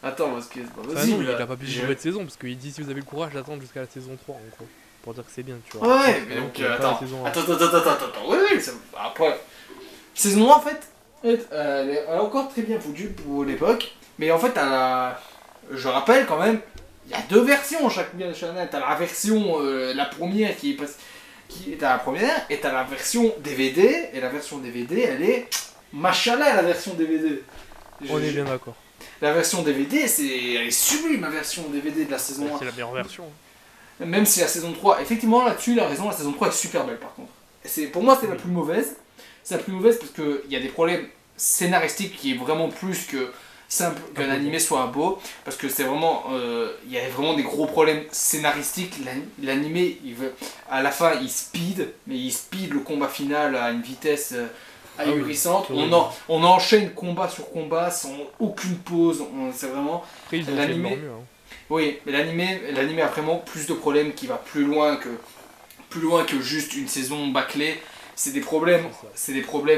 Attends, parce que c'est pas Ah possible. non, il a pas pu se couré de saison, parce qu'il dit si vous avez le courage d'attendre jusqu'à la saison 3, en gros. Pour dire que c'est bien, tu vois. Ouais, mais donc, il y a pas attends. la saison un. Attends. Oui, après. Saison 1, en fait, elle est encore très bien foutue pour l'époque, mais en fait, je rappelle quand même, il y a 2 versions chaque Chanel. T'as la version, la première qui est la première, et t'as la version DVD, et la version DVD, elle est machallah, la version DVD. On est bien d'accord. La version DVD, elle est sublime, la version DVD de la saison 1. C'est la meilleure version. Même si la saison 3, effectivement là-dessus, il a raison, la saison 3 est super belle par contre. Pour moi, c'est la plus mauvaise. C'est la plus mauvaise parce qu'il y a des problèmes scénaristiques qui est vraiment plus que simple qu'un animé soit beau. Parce que c'est vraiment. Il y a vraiment des gros problèmes scénaristiques. L'animé, à la fin, il speed, mais il speed le combat final à une vitesse ahurissante. On enchaîne combat sur combat sans aucune pause. C'est vraiment. Après, ils ont fait de leur mieux. Hein. Oui, mais l'animé a vraiment plus de problèmes qui va plus loin que juste une saison bâclée. C'est des problèmes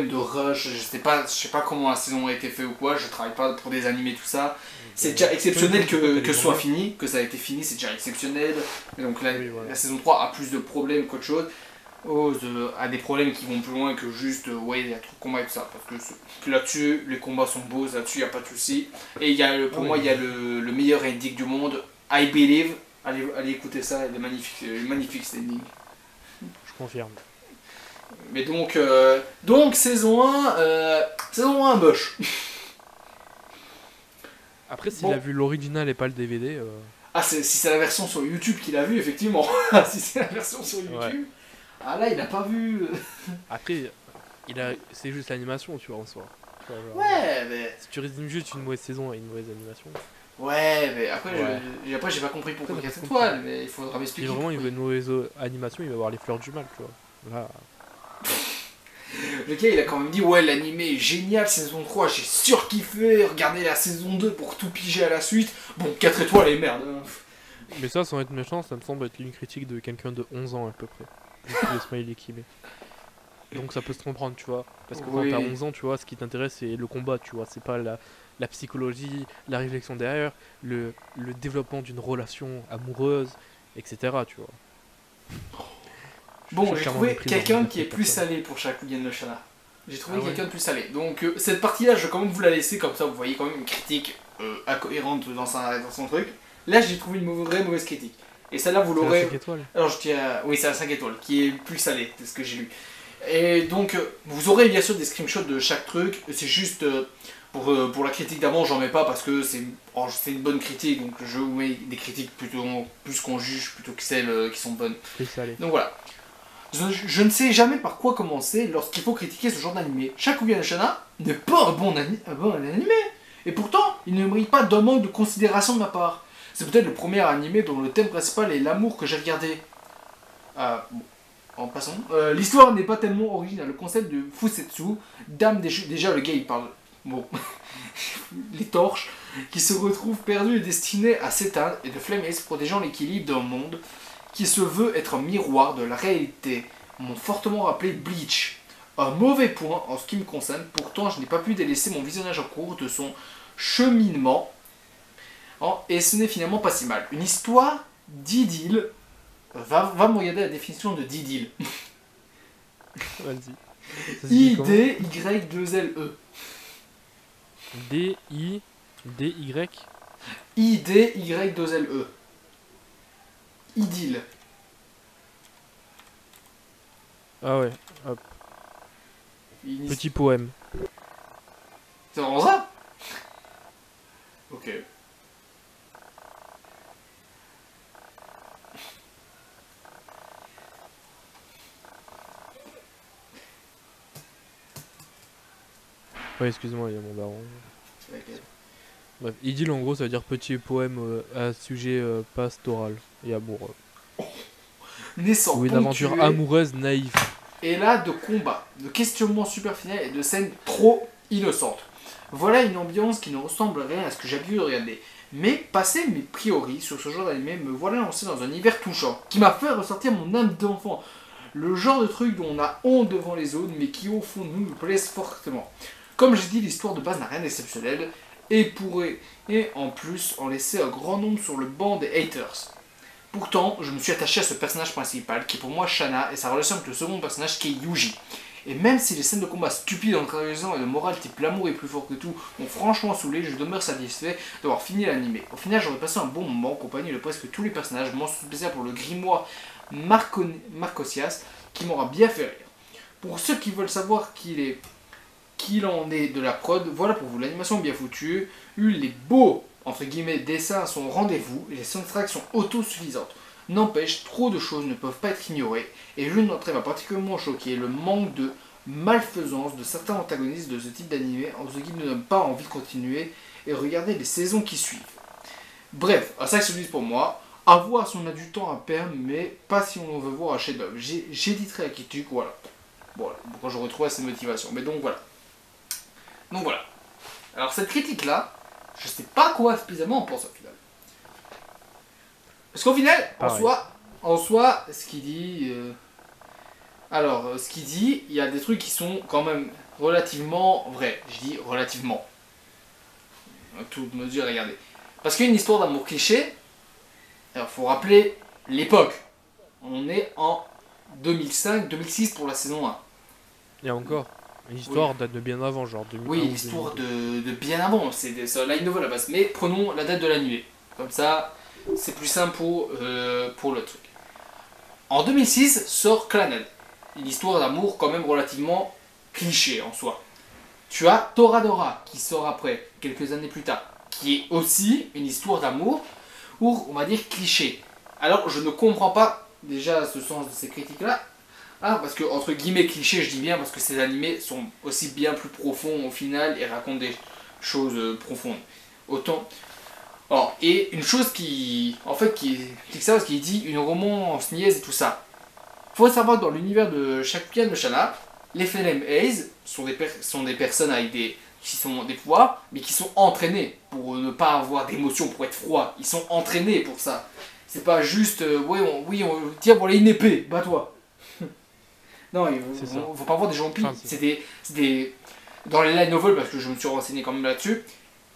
de rush. Je sais pas comment la saison a été faite ou quoi. Je travaille pas pour des animés tout ça. C'est déjà exceptionnel que ce soit fini, que ça a été fini, c'est déjà exceptionnel. Mais donc la saison 3 a plus de problèmes qu'autre chose. A des problèmes qui vont plus loin que juste il y a trop de combats et tout ça. Parce que là-dessus, les combats sont beaux, là-dessus, il n'y a pas de souci. Et pour moi, il y a le meilleur ending du monde, I Believe. Allez écouter ça, il est magnifique cet ending. Je confirme. Mais donc saison 1 moche. Après, s'il a vu l'original et pas le DVD. Ah, si c'est la version sur YouTube qu'il a vu, effectivement. Si c'est la version sur YouTube. Ouais. Ah là, il a pas vu. Après, c'est juste l'animation, tu vois, en soi. Tu vois, genre, Ouais, mais. si tu résumes juste une mauvaise saison à une mauvaise animation. Ouais, mais après, Ouais. après j'ai pas compris pourquoi Après, 4 je comprends. étoiles, mais il faudra Si m'expliquer. vraiment il pourquoi. veut une mauvaise animation, il va avoir les fleurs du mal, tu vois. Là, Le gars, il a quand même dit ouais, l'animé est génial, saison 3, j'ai surkiffé, regardez la saison 2 pour tout piger à la suite. Bon, 4 étoiles et merde. mais ça, sans être méchant, ça me semble être une critique de quelqu'un de 11 ans à peu près. Vu tous les smileys qu'il met. Donc ça peut se comprendre, tu vois. Parce que quand Oui. t'as 11 ans, tu vois, ce qui t'intéresse, c'est le combat, tu vois. C'est pas la psychologie, la réflexion derrière, le développement d'une relation amoureuse, etc., tu vois. Bon, Je suis j'ai clairement trouvé méprisant quelqu'un envers qui est cette plus personne. salé pour Shakugan no Shana. J'ai trouvé Ah ouais. quelqu'un de plus salé. Donc, cette partie-là, je vais quand même vous la laisser, comme ça vous voyez quand même une critique incohérente dans son truc. Là, j'ai trouvé une vraie mauvaise critique. Et celle-là, vous C'est la l'aurez. 5 étoiles. Alors, je dirais. Oui, c'est la 5 étoiles, qui est plus salé, de ce que j'ai lu. Et donc, vous aurez bien sûr des screenshots de chaque truc. C'est juste. Pour la critique d'avant, j'en mets pas parce que c'est une bonne critique. Donc, je vous mets des critiques plutôt plus qu'on juge plutôt que celles qui sont bonnes. Plus salé. Donc voilà. Je ne sais jamais par quoi commencer lorsqu'il faut critiquer ce genre d'animé. Shakugan no Shana n'est pas un bon animé. Et pourtant, il ne mérite pas d'un manque de considération de ma part. C'est peut-être le premier animé dont le thème principal est l'amour que j'ai regardé. Bon, en passant. L'histoire n'est pas tellement originale. Le concept de Fusetsu, dame déjà le gars il parle. Bon. Les torches, qui se retrouvent perdues et destinées à s'éteindre, et de Flames protégeant l'équilibre d'un monde qui se veut être un miroir de la réalité, m'ont fortement rappelé Bleach. Un mauvais point en ce qui me concerne, pourtant je n'ai pas pu délaisser mon visionnage en cours de son cheminement, et ce n'est finalement pas si mal. Une histoire d'idylle, va me regarder la définition de d'idylle. Vas-y. Ça se dit comment I-D-Y-2-L-E. D-I-D-Y. I-D-Y-2-L-E. Idylle. Ah ouais, hop. Une Petit poème. C'est vraiment ça? Ok. Ouais, excuse-moi, il y a mon daron. Ok. Bref, idylle en gros ça veut dire petit poème à sujet pastoral et amoureux. Naissant, Ou une aventure ponctué, amoureuse naïve. et là de combat, de questionnements superficiels et de scènes trop innocentes. Voilà une ambiance qui ne ressemble à rien à ce que j'ai pu regarder. Mais passé mes priori sur ce genre d'anime, me voilà lancé dans un univers touchant, qui m'a fait ressortir mon âme d'enfant. Le genre de truc dont on a honte devant les autres, mais qui au fond de nous plaisent fortement. Comme j'ai dit, l'histoire de base n'a rien d'exceptionnel, et pourrait, et en plus, en laisser un grand nombre sur le banc des haters. Pourtant, je me suis attaché à ce personnage principal, qui est pour moi Shana, et sa relation avec le second personnage qui est Yuji. Et même si les scènes de combat stupides entre raison et de morale type l'amour est plus fort que tout m'ont franchement saoulé, je demeure satisfait d'avoir fini l'animé. Au final, j'aurais passé un bon moment en compagnie de presque tous les personnages, mention spéciale pour le grimoire Marcosias, qui m'aura bien fait rire. Pour ceux qui veulent savoir qu'il en est de la prod, voilà pour vous, l'animation bien foutue, les beaux, entre guillemets, dessins sont au rendez-vous, et les soundtracks sont autosuffisantes. N'empêche, trop de choses ne peuvent pas être ignorées, et l'une d'entre elles m'a particulièrement choqué, le manque de malfaisance de certains antagonistes de ce type d'animé, en ce qui ne donne pas envie de continuer et regarder les saisons qui suivent. Bref, ça que se dit pour moi, à voir si on a du temps à perdre, mais pas si on veut voir un chef-d'œuvre. J'éditerai la critique, voilà. Bon, pourquoi je retrouve cette motivation, mais donc voilà. Donc voilà. Alors cette critique-là, je sais pas quoi spécialement on pense au final. Parce qu'au final, Pareil. en soi, ce qu'il dit... ce qu'il dit, il y a des trucs qui sont quand même relativement vrais. Je dis relativement. Toute mesure, regardez. Parce qu'il y a une histoire d'amour cliché. Alors, faut rappeler l'époque. On est en 2005-2006 pour la saison 1. Et encore, l'histoire date de bien avant, genre 2001 Oui, ou l'histoire 2002. de bien avant. C'est un light novel à la base. Mais prenons la date de l'annuaire. Comme ça, c'est plus simple pour le truc. En 2006 sort Clannad. Une histoire d'amour quand même relativement cliché en soi. Tu as Toradora qui sort après, quelques années plus tard, qui est aussi une histoire d'amour pour, on va dire, cliché. Alors, je ne comprends pas déjà ce sens de ces critiques-là. Ah, parce que, entre guillemets, cliché, je dis bien parce que ces animés sont aussi bien plus profonds au final et racontent des choses profondes. Autant. Alors, et une chose qui, en fait, qui dit une romance niaise et tout ça. Faut savoir que dans l'univers de Shakugan no Shana, les Flame Ace sont des personnes avec qui sont des pouvoirs, mais qui sont entraînés pour ne pas avoir d'émotion, pour être froid. Ils sont entraînés pour ça. C'est pas juste, tiens, voilà une épée, bats-toi. Non, il faut pas avoir des gens pis. Enfin, c'est des. Dans les light novels, parce que je me suis renseigné quand même là-dessus,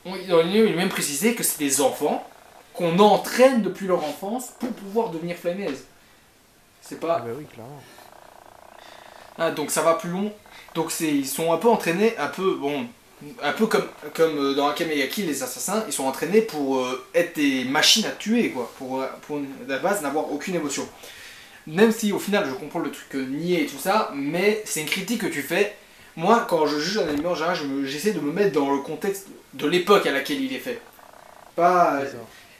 dans les livres, il est même précisé que c'est des enfants qu'on entraîne depuis leur enfance pour pouvoir devenir Flame Ace. C'est pas. Ah bah oui, clairement. Ah, donc ça va plus long. Donc ils sont un peu entraînés, un peu comme dans Akame ga Kill, les assassins, ils sont entraînés pour être des machines à tuer, quoi. Pour la base n'avoir aucune émotion. Même si au final je comprends le truc nier et tout ça, mais c'est une critique que tu fais. Moi, quand je juge un anime en général, j'essaie de me mettre dans le contexte de l'époque à laquelle il est fait. Pas.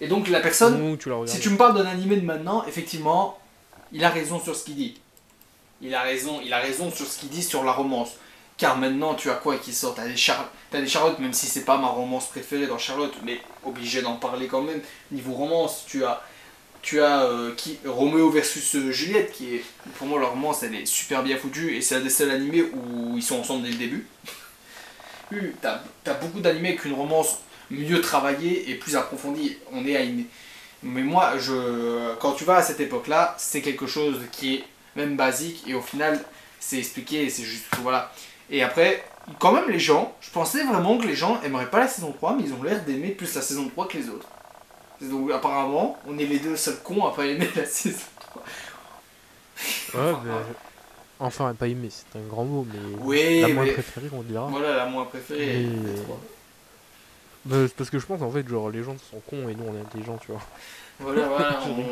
Et donc la personne, si tu me parles d'un animé de maintenant, effectivement, il a raison sur ce qu'il dit. Il a raison sur ce qu'il dit sur la romance. Car maintenant, tu as quoi qui sort? T'as des Charlotte, même si c'est pas ma romance préférée dans Charlotte, mais obligé d'en parler quand même. Niveau romance, tu as Roméo versus Juliette, qui est, pour moi, leur romance, elle est super bien foutue, et c'est un des seuls animés où ils sont ensemble dès le début. T'as beaucoup d'animés avec une romance mieux travaillée et plus approfondie. On est à une... Mais moi, quand tu vas à cette époque-là, c'est quelque chose qui est même basique, et au final, c'est expliqué, et c'est juste... Voilà. Et après, quand même, les gens, je pensais vraiment que les gens aimeraient pas la saison 3, mais ils ont l'air d'aimer plus la saison 3 que les autres. Donc apparemment, on est les deux seuls cons à pas aimer la saison 3. Ouais, mais... Enfin, pas aimer, c'est un grand mot, mais oui, la moins préférée, on dira. Voilà, la moins préférée. Bah, c'est parce que je pense, en fait, genre, les gens sont cons et nous, on est intelligents, tu vois. Voilà,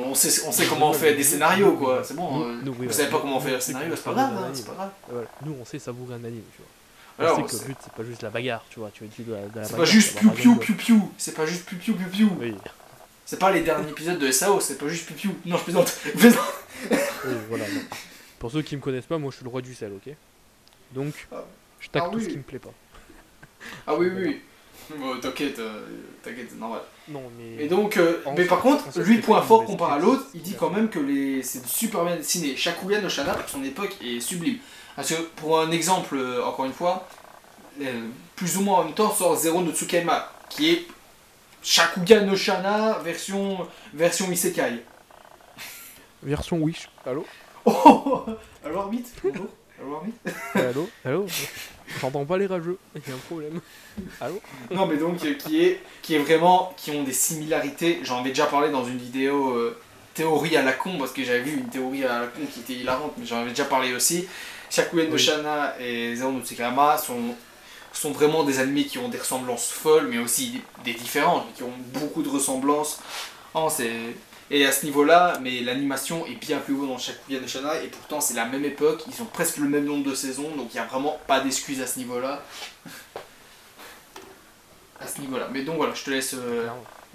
on sait comment on fait des scénarios, quoi. C'est bon, vous savez pas comment on fait un scénario, c'est pas grave, c'est pas grave. Voilà. Nous, on sait savourer un anime, tu vois. Alors, on sait que le but, c'est pas juste la bagarre, tu vois. Tu de la bagarre. C'est pas juste piou-piou, c'est pas juste piou-piou. Oui. C'est pas les derniers épisodes de SAO, c'est pas juste piou-piou. Non, je plaisante. Oui, voilà. Non. Pour ceux qui me connaissent pas, moi, je suis le roi du sel, ok. Donc, je tacle tout ce qui me plaît pas. Ah oui. Bon, t'inquiète, c'est normal. Non, mais... Et donc, mais par contre, lui, point fort comparé à l'autre, il dit quand même que c'est super bien dessiné. Shakugan no Shana, pour son époque, est sublime. Parce que, pour un exemple, encore une fois, plus ou moins en même temps sort Zero no Tsukaima, qui est Shakugan no Shana version Isekai. Version Wish, allô. Oh, allô Armit, bonjour. Allô. J'entends pas les rageux, il y a un problème. Allô. Non mais donc qui est vraiment, qui ont des similarités. J'en avais déjà parlé dans une vidéo théorie à la con, parce que j'avais vu une théorie à la con qui était hilarante, mais j'en avais déjà parlé aussi. Shakugan no Shana et Zero no Tsukaima sont vraiment des animés qui ont des ressemblances folles, mais aussi des différences, qui ont beaucoup de ressemblances. Oh, et à ce niveau-là, mais l'animation est bien plus haut dans Shakugan no Shana, et pourtant c'est la même époque, ils ont presque le même nombre de saisons, donc il n'y a vraiment pas d'excuses à ce niveau-là. Mais donc voilà, je te laisse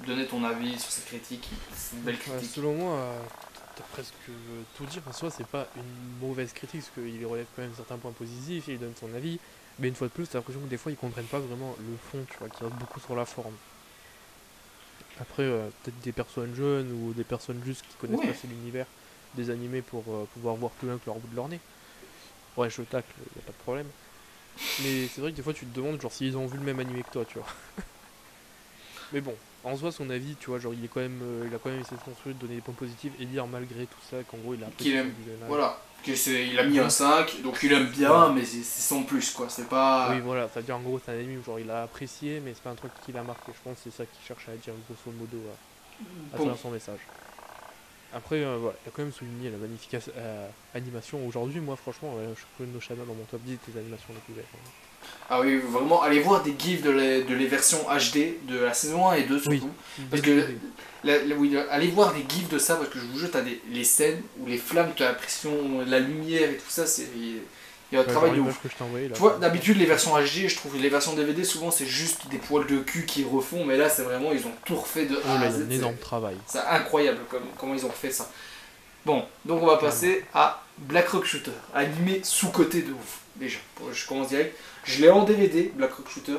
donner ton avis sur cette critique. C'est une belle critique. Selon moi, t'as presque tout dire. En soi, c'est pas une mauvaise critique, parce qu'il relève quand même certains points positifs, il donne son avis, mais une fois de plus, t'as l'impression que des fois ils comprennent pas vraiment le fond, tu vois, qui reste beaucoup sur la forme. Après, peut-être des personnes jeunes ou des personnes juste qui connaissent pas assez l'univers des animés pour pouvoir voir plus loin que leur bout de leur nez. Ouais, je tacle, y a pas de problème. Mais c'est vrai que des fois tu te demandes genre s'ils ont vu le même animé que toi, tu vois. Mais bon, en soi son avis, tu vois, genre il a quand même essayé de construire, de donner des points positifs et dire malgré tout ça qu'en gros il a un peu qu'il aime. Voilà. Il a mis un 5, donc il aime bien, mais c'est son plus quoi, c'est pas... Oui voilà, ça veut dire en gros c'est un anime où genre il a apprécié, mais c'est pas un truc qui l'a marqué. Je pense que c'est ça qu'il cherche à dire grosso modo à travers son message. Après, voilà, il a quand même souligné la magnifique animation. Aujourd'hui, moi, franchement, je peux no Shana dans mon top 10 des animations les plus belles. Ah oui, vraiment, allez voir des gifs de les versions HD de la saison 1 et 2 surtout. Oui, parce que, allez voir des gifs de ça, parce que je vous jure, t'as les scènes où les flammes, t'as l'impression, la lumière et tout ça, Il y a un travail de genre ouf. l'image que je t'ai envoyée, là. Tu vois, d'habitude, les versions HD, je trouve que les versions DVD, souvent, c'est juste des poils de cul qui refont, mais là, c'est vraiment, ils ont tout refait de Oh A là, à il y a Z. un énorme travail. C'est incroyable comment ils ont fait ça. Bon, donc on va passer à Black Rock Shooter, animé sous-côté de ouf. Déjà, je commence direct. Je l'ai en DVD, Black Rock Shooter.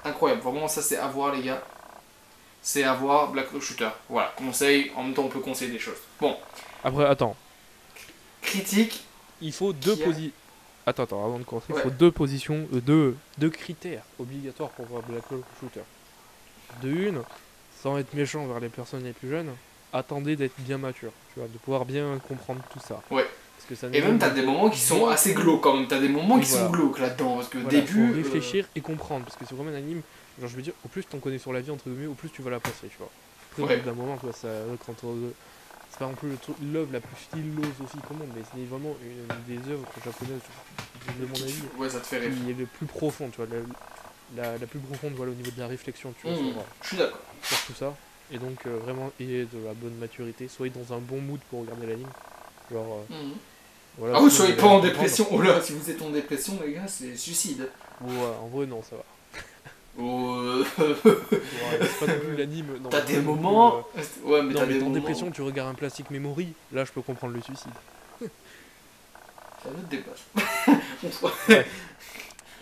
Incroyable, vraiment, ça c'est à voir, les gars. C'est à voir, Black Rock Shooter. Voilà, conseil, en même temps, on peut conseiller des choses. Bon, Après, attends. critique. Il faut deux Qui a- positions. Attends, avant de commencer, Ouais. il faut deux positions, deux critères obligatoires pour voir Black Rock Shooter. De une, sans être méchant vers les personnes les plus jeunes, attendez d'être bien mature, tu vois, de pouvoir bien comprendre tout ça. Ouais. Parce que ça Et même, t'as des moments qui sont assez glauques quand même. T'as des moments Oui, qui voilà. sont glauques là-dedans. Parce que au Voilà, début. faut réfléchir et comprendre, parce que c'est vraiment un anime, genre je veux dire, au plus t'en connais sur la vie, entre guillemets, au plus tu vas l'apprécier, tu vois. Après, Ouais. au bout d'un moment, tu vois, ça, quand c'est pas non plus l'œuvre la plus styleuse aussi qu'au monde, mais c'est vraiment une des œuvres japonaises, de mon avis, Ouais, ça te fait rire. qui est le plus profond, tu vois, la plus profonde, voilà, au niveau de la réflexion, tu vois, Je suis d'accord. sur tout ça. Et donc, vraiment, ayez de la bonne maturité, soyez dans un bon mood pour regarder l'anime. Genre, voilà, Ah oui, sinon, soyez vous pas allez en comprendre. dépression. Oh là, si vous êtes en dépression, les gars, c'est suicide. Ouais, en vrai, non, ça va. Oh, Ouais, c'est pas non plus l'anime. non, T'as c'est des pas non plus, moments. Ouais, mais non, t'as mais des t'es en moments. dépression, tu regardes un Plastic Memory, là je peux comprendre le suicide. C'est un autre débat.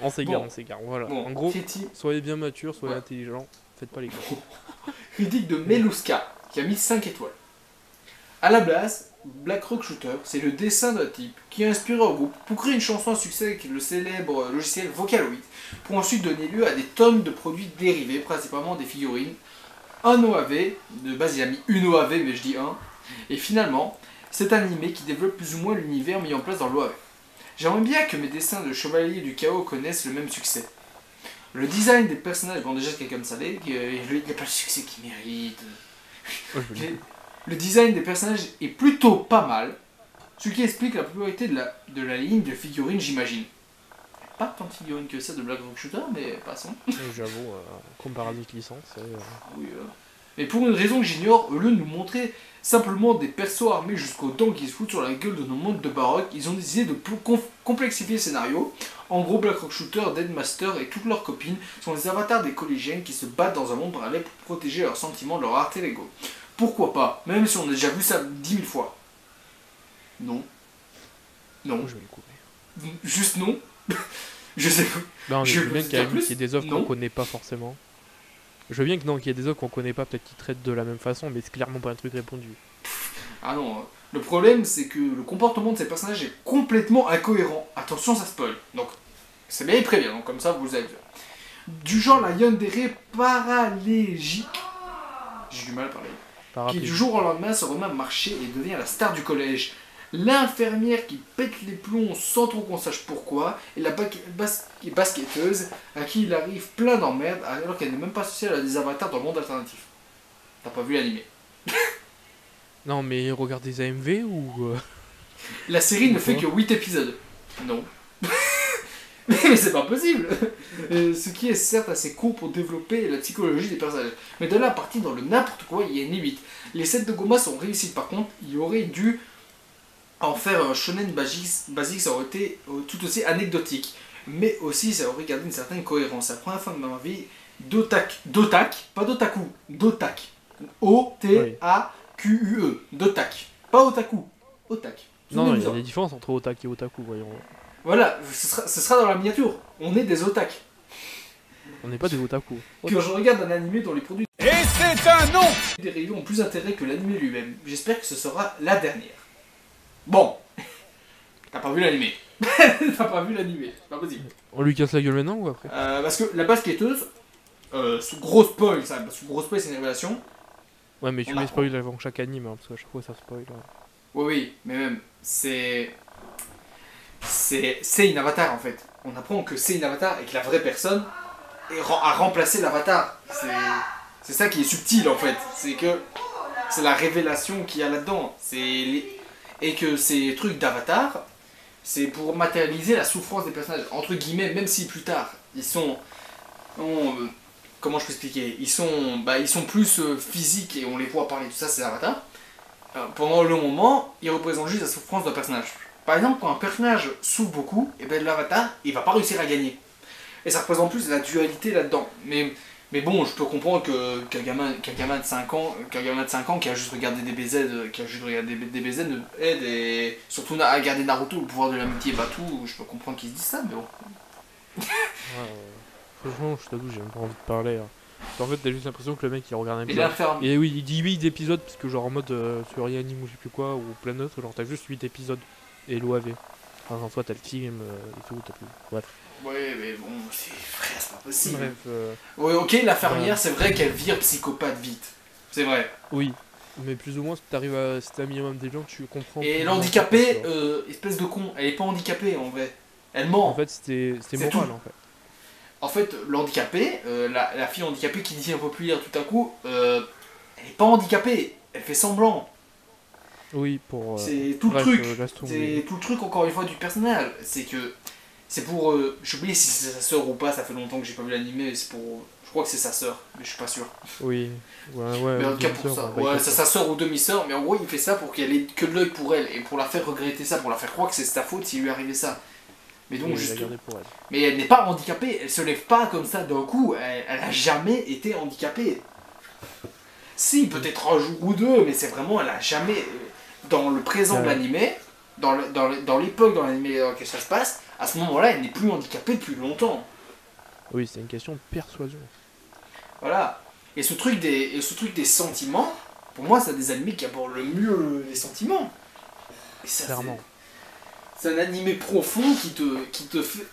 On s'égare, Bon. on s'égare, voilà. Bon, En gros, critique, soyez bien mature, soyez Ouais. intelligent, faites pas les gars. critique de Meluska, qui a mis 5 étoiles. À la base, Black Rock Shooter, c'est le dessin d'un type qui a inspiré au groupe pour créer une chanson à succès avec le célèbre logiciel Vocaloid, pour ensuite donner lieu à des tonnes de produits dérivés, principalement des figurines, un OAV, de base il a mis une OAV, mais je dis un, et finalement, c'est un animé qui développe plus ou moins l'univers mis en place dans l'OAV. J'aimerais bien que mes dessins de Chevalier du Chaos connaissent le même succès. Le design des personnages, bon déjà c'est quelqu'un de salé, il n'y a pas le succès qu'il mérite. Moi, je veux dire. Le design des personnages est plutôt pas mal, ce qui explique la popularité de la ligne de figurines, j'imagine. Pas tant de figurines que ça de Black Rock Shooter, mais passons. J'avoue, comparative licence, Oui, mais pour une raison que j'ignore, au lieu de nous montrer simplement des persos armés jusqu'aux dents qui se foutent sur la gueule de nos mondes de baroque, ils ont décidé de complexifier le scénario. En gros, Black Rock Shooter, Deadmaster et toutes leurs copines sont des avatars des collégiennes qui se battent dans un monde parallèle pour protéger leurs sentiments de leur art et l'ego. Pourquoi pas, même si on a déjà vu ça 10 000 fois. Non. Non. je vais le couper. Juste non. Je sais pas. Non, mais Je je veux peux bien te qu'il y dire plus ait des œuvres Non. qu'on connaît pas forcément. Je veux bien que non, qu'il y ait des œuvres qu'on connaît pas, peut-être qu'ils traitent de la même façon, mais c'est clairement pas un truc répondu. Ah non, le problème c'est que le comportement de ces personnages est complètement incohérent. Attention, ça spoil. Donc, c'est bien, il prévient, donc comme ça vous avez vu. Du genre la yandere paralégique. J'ai du mal à parler. Par Qui rappel. du jour au lendemain se remet à marcher et devient la star du collège. L'infirmière qui pète les plombs sans trop qu'on sache pourquoi, et la basketteuse à qui il arrive plein d'emmerdes alors qu'elle n'est même pas associée à des avatars dans le monde alternatif. T'as pas vu l'animé. Non, mais regarde des AMV ou. La série ne fait que 8 épisodes. Non. Mais c'est pas possible. Ce qui est certes assez court pour développer la psychologie des personnages. Mais de là à partir dans le n'importe quoi, il y a une limite. Les sets de Goma sont réussis par contre, il aurait dû en faire un shonen basique, ça aurait été tout aussi anecdotique. Mais aussi, ça aurait gardé une certaine cohérence. C'est la première fois de ma vie d'otak, pas d'otaku, d'otak. O-T-A-Q-U-E, d'otak. Pas otaku, otak. Non, il y a Souvenez-vous-en. des différences entre otak et otaku, voyons. Voilà, ce sera dans la miniature. On est des otaks. On n'est pas des otaku. Quand je regarde un animé dont les produits Et c'est un nom dérivés ont plus intérêt que l'animé lui-même, j'espère que ce sera la dernière. Bon, t'as pas vu l'animé. T'as pas vu l'animé, c'est pas possible. On lui casse la gueule maintenant ou après? Parce que la basketteuse, sous gros spoil, ça, sous gros spoil c'est une révélation. Ouais, mais tu On mets apprend. spoil avant chaque anime, hein, parce qu'à chaque fois ça spoil. Hein. Oui, oui, mais même, c'est une avatar en fait. On apprend que c'est une avatar et que la vraie personne a remplacé l'avatar. C'est ça qui est subtil en fait. C'est que c'est la révélation qu'il y a là-dedans. Et que ces trucs d'avatar, c'est pour matérialiser la souffrance des personnages. Entre guillemets, même si plus tard, ils sont... comment je peux expliquer, ils sont plus physiques et on les voit parler, tout ça, c'est avatar. Pendant le moment, ils représentent juste la souffrance d'un personnage. Par exemple, quand un personnage souffre beaucoup, et ben l'avatar, il va pas réussir à gagner. Et ça représente plus la dualité là-dedans. Mais bon, je peux comprendre qu'un gamin de 5 ans, qui a juste regardé des BZ, aide et surtout à regarder Naruto, le pouvoir de l'amitié bat tout, je peux comprendre qu'il se dise ça, mais bon. Ouais, franchement, je t'avoue, j'ai même pas envie de parler. En fait, t'as juste l'impression que le mec il regarde un Il est épisode. infernal. Et oui, il dit 8 épisodes, parce que genre en mode sur Yanime ou je sais plus quoi, ou plein d'autres, genre t'as juste 8 épisodes. Et l'OAV. Enfin, en soi, t'as le film et tout, t'as tout. Bref. Ouais, mais bon, frère, c'est pas possible. Bref. Ouais, ok, la fermière, c'est vrai qu'elle vire psychopathe vite. C'est vrai. Oui. Mais plus ou moins, si t'arrives à. Si t'as un minimum des gens, tu comprends. Et plus ou moins l'handicapée, pourquoi, tu vois. espèce de con, elle est pas handicapée en vrai. Elle ment. En fait, c'était C'est moral, tout. en fait. En fait, l'handicapée, la fille handicapée qui devient populaire tout à coup, elle est pas handicapée, elle fait semblant. Oui, pour. C'est tout le Bref, truc. laisse tomber. C'est tout le truc encore une fois du personnage. C'est que c'est pour. J'ai oublié si c'est sa sœur ou pas. Ça fait longtemps que j'ai pas vu l'animé. Mais c'est pour. Je crois que c'est sa sœur, mais je suis pas sûr. Oui. Ouais, Mais en ou tout cas pour demi-sœur, ça. bah, Ouais, écoute, c'est sa sœur ou demi-sœur. Mais en gros, il fait ça pour qu'elle ait que de l'œil pour elle et pour la faire regretter ça, pour la faire croire que c'est sa faute s'il lui arrivait ça. Mais donc oui, juste. la garder pour elle. Mais elle n'est pas handicapée. Elle se lève pas comme ça d'un coup. Elle a jamais été handicapée. Si, peut-être un jour ou deux, mais c'est vraiment, elle a jamais. Dans le présent de l'animé, dans l'époque dans l'animé dans laquelle ça se passe, à ce moment-là, elle n'est plus handicapée depuis longtemps. Oui, c'est une question de persuasion. Voilà. Et ce truc des sentiments, pour moi, c'est des animés qui abordent le mieux les sentiments. Et ça, Clairement. c'est un animé profond qui te fait.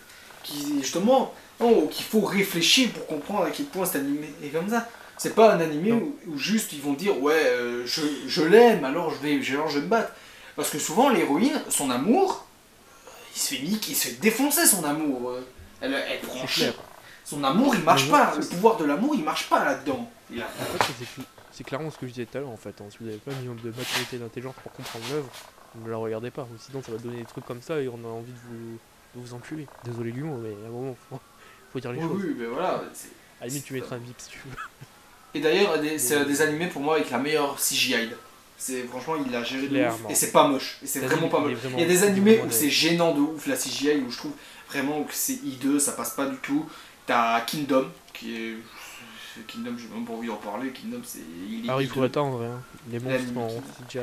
Qui, justement, qu'il faut réfléchir pour comprendre à quel point cet animé est comme ça. C'est pas un animé où juste ils vont dire ouais je l'aime alors je vais me battre. Parce que souvent l'héroïne, son amour, il se fait niquer, il se fait défoncer son amour. Elle prend cher. Son amour il marche pas, le pouvoir de l'amour il marche pas là-dedans. En fait, c'est clairement ce que je disais tout à l'heure en fait. Si vous n'avez pas un minimum de maturité et d'intelligence pour comprendre l'œuvre, ne la regardez pas. Ou sinon ça va donner des trucs comme ça et on a envie de vous enculer. Désolé du mot, mais à un moment faut dire les choses. Oui, mais voilà. À la limite tu mettras un bip si tu veux. Et d'ailleurs, c'est des animés pour moi avec la meilleure CGI. Franchement, il l'a géré de ouf. Et c'est pas moche. Et c'est vraiment pas moche. Il y a des animés où c'est gênant de ouf la CGI, où je trouve vraiment que c'est hideux, ça passe pas du tout. T'as Kingdom, qui est. Kingdom, j'ai même pas envie d'en parler. Kingdom, c'est. Alors il faut attendre, hein. Les monstres en CGI.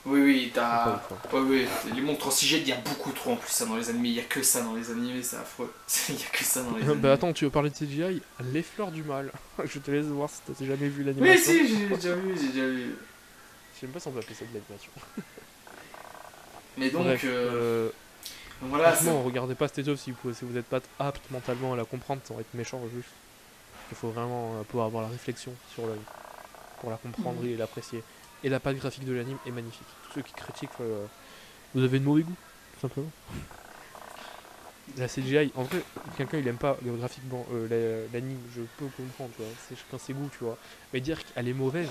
Oui, t'as. Oui, les monstres en CGI, il y a beaucoup trop en plus ça dans les animés. Il y a que ça dans les animés, c'est affreux. Il y a que ça dans les animés. Bah attends, tu veux parler de CGI? Les fleurs du mal. Je te laisse voir si t'as jamais vu l'animation. Oui, si, j'ai déjà vu. Je sais même pas si on peut appeler ça de l'animation. Mais donc. Bref, voilà, franchement, regardez pas cette œuvre si vous n'êtes pas apte mentalement à la comprendre sans être méchant juste. Il faut vraiment pouvoir avoir la réflexion sur l'œuvre pour la comprendre et l'apprécier. Et la patte graphique de l'anime est magnifique. Tous ceux qui critiquent, vous avez de mauvais goût, tout simplement. La CGI, en vrai, quelqu'un il aime pas graphiquement l'anime, je peux comprendre, tu vois, c'est chacun ses goûts, tu vois. Mais dire qu'elle est mauvaise,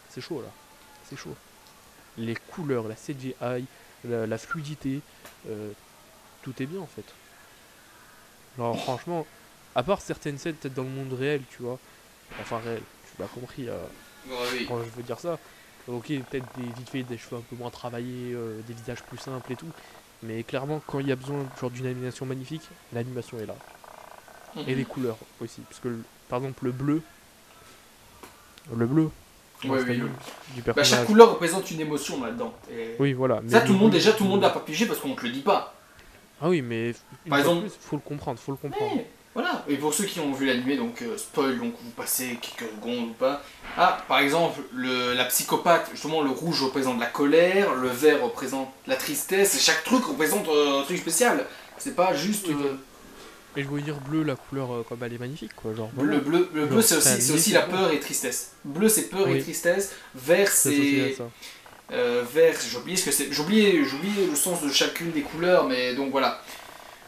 c'est chaud là, c'est chaud. Les couleurs, la CGI, la fluidité, tout est bien en fait. Alors franchement, à part certaines scènes peut-être dans le monde réel, tu vois, enfin réel, tu l'as compris quand je veux dire ça. Ok, peut-être vite fait des cheveux un peu moins travaillés, des visages plus simples et tout. Mais clairement, quand il y a besoin genre d'une animation magnifique, l'animation est là. Et les couleurs aussi. Parce que, par exemple, le bleu, du personnage. Chaque couleur représente une émotion là-dedans. Oui, voilà. Ça, tout le monde l'a pas pigé parce qu'on te le dit pas. Ah oui, mais par exemple, faut le comprendre. Voilà, et pour ceux qui ont vu l'animé, donc spoil, donc vous passez quelques secondes ou pas. Ah, par exemple, la psychopathe, justement, le rouge représente la colère, le vert représente la tristesse, et chaque truc représente un truc spécial. C'est pas juste. Et je voulais dire bleu, la couleur, comme elle est magnifique, quoi. Genre, le bleu, c'est aussi la peur et tristesse. Bleu, c'est peur et tristesse. Vert, c'est. Vert, j'ai oublié ce que c'est. J'ai oublié le sens de chacune des couleurs, mais donc voilà.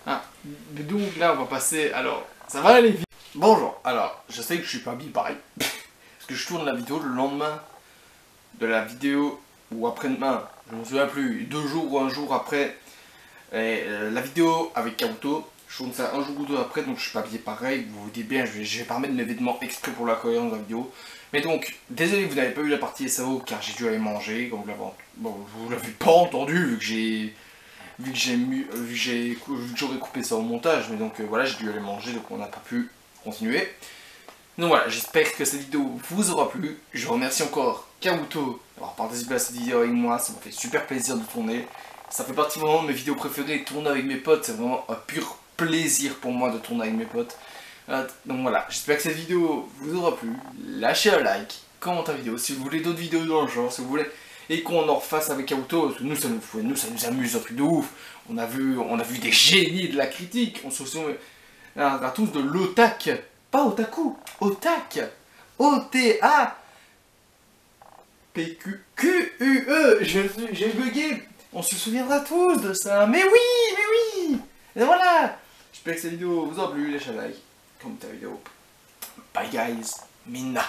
Ah, donc là on va passer, alors ça va aller vite. Bonjour, alors je sais que je suis pas habillé pareil, parce que je tourne la vidéo le lendemain de la vidéo, ou après-demain, je me souviens plus, 2 jours ou 1 jour après la vidéo avec Kabuto, je tourne ça 1 jour ou 2 après, donc je suis pas habillé pareil, vous vous dites bien, je vais pas mettre mes vêtements exprès pour la cohérence de la vidéo, Mais donc, désolé que vous n'avez pas eu la partie SAO car j'ai dû aller manger, comme vous l'avez pas entendu vu que j'aurais coupé ça au montage, mais donc voilà, j'ai dû aller manger, donc on n'a pas pu continuer. Donc voilà, j'espère que cette vidéo vous aura plu. Je remercie encore Kabuto d'avoir participé à cette vidéo avec moi, ça m'a fait super plaisir de tourner. Ça fait partie vraiment de mes vidéos préférées, tourner avec mes potes, c'est vraiment un pur plaisir pour moi de tourner avec mes potes. Donc voilà, j'espère que cette vidéo vous aura plu. Lâchez un like, commentez la vidéo si vous voulez d'autres vidéos dans le genre, si vous voulez. Et qu'on en refasse avec Kabuto, nous ça nous amuse un truc de ouf. On a vu des génies de la critique, on se souvient à tous de l'otak. Pas otaku, otak. O-T-A. P-Q-Q-U-E. J'ai bugué. On se souviendra tous de ça. Mais oui. Et voilà. J'espère que cette vidéo vous a plu. Lâchez un like, commentez la vidéo. Bye guys. Minna.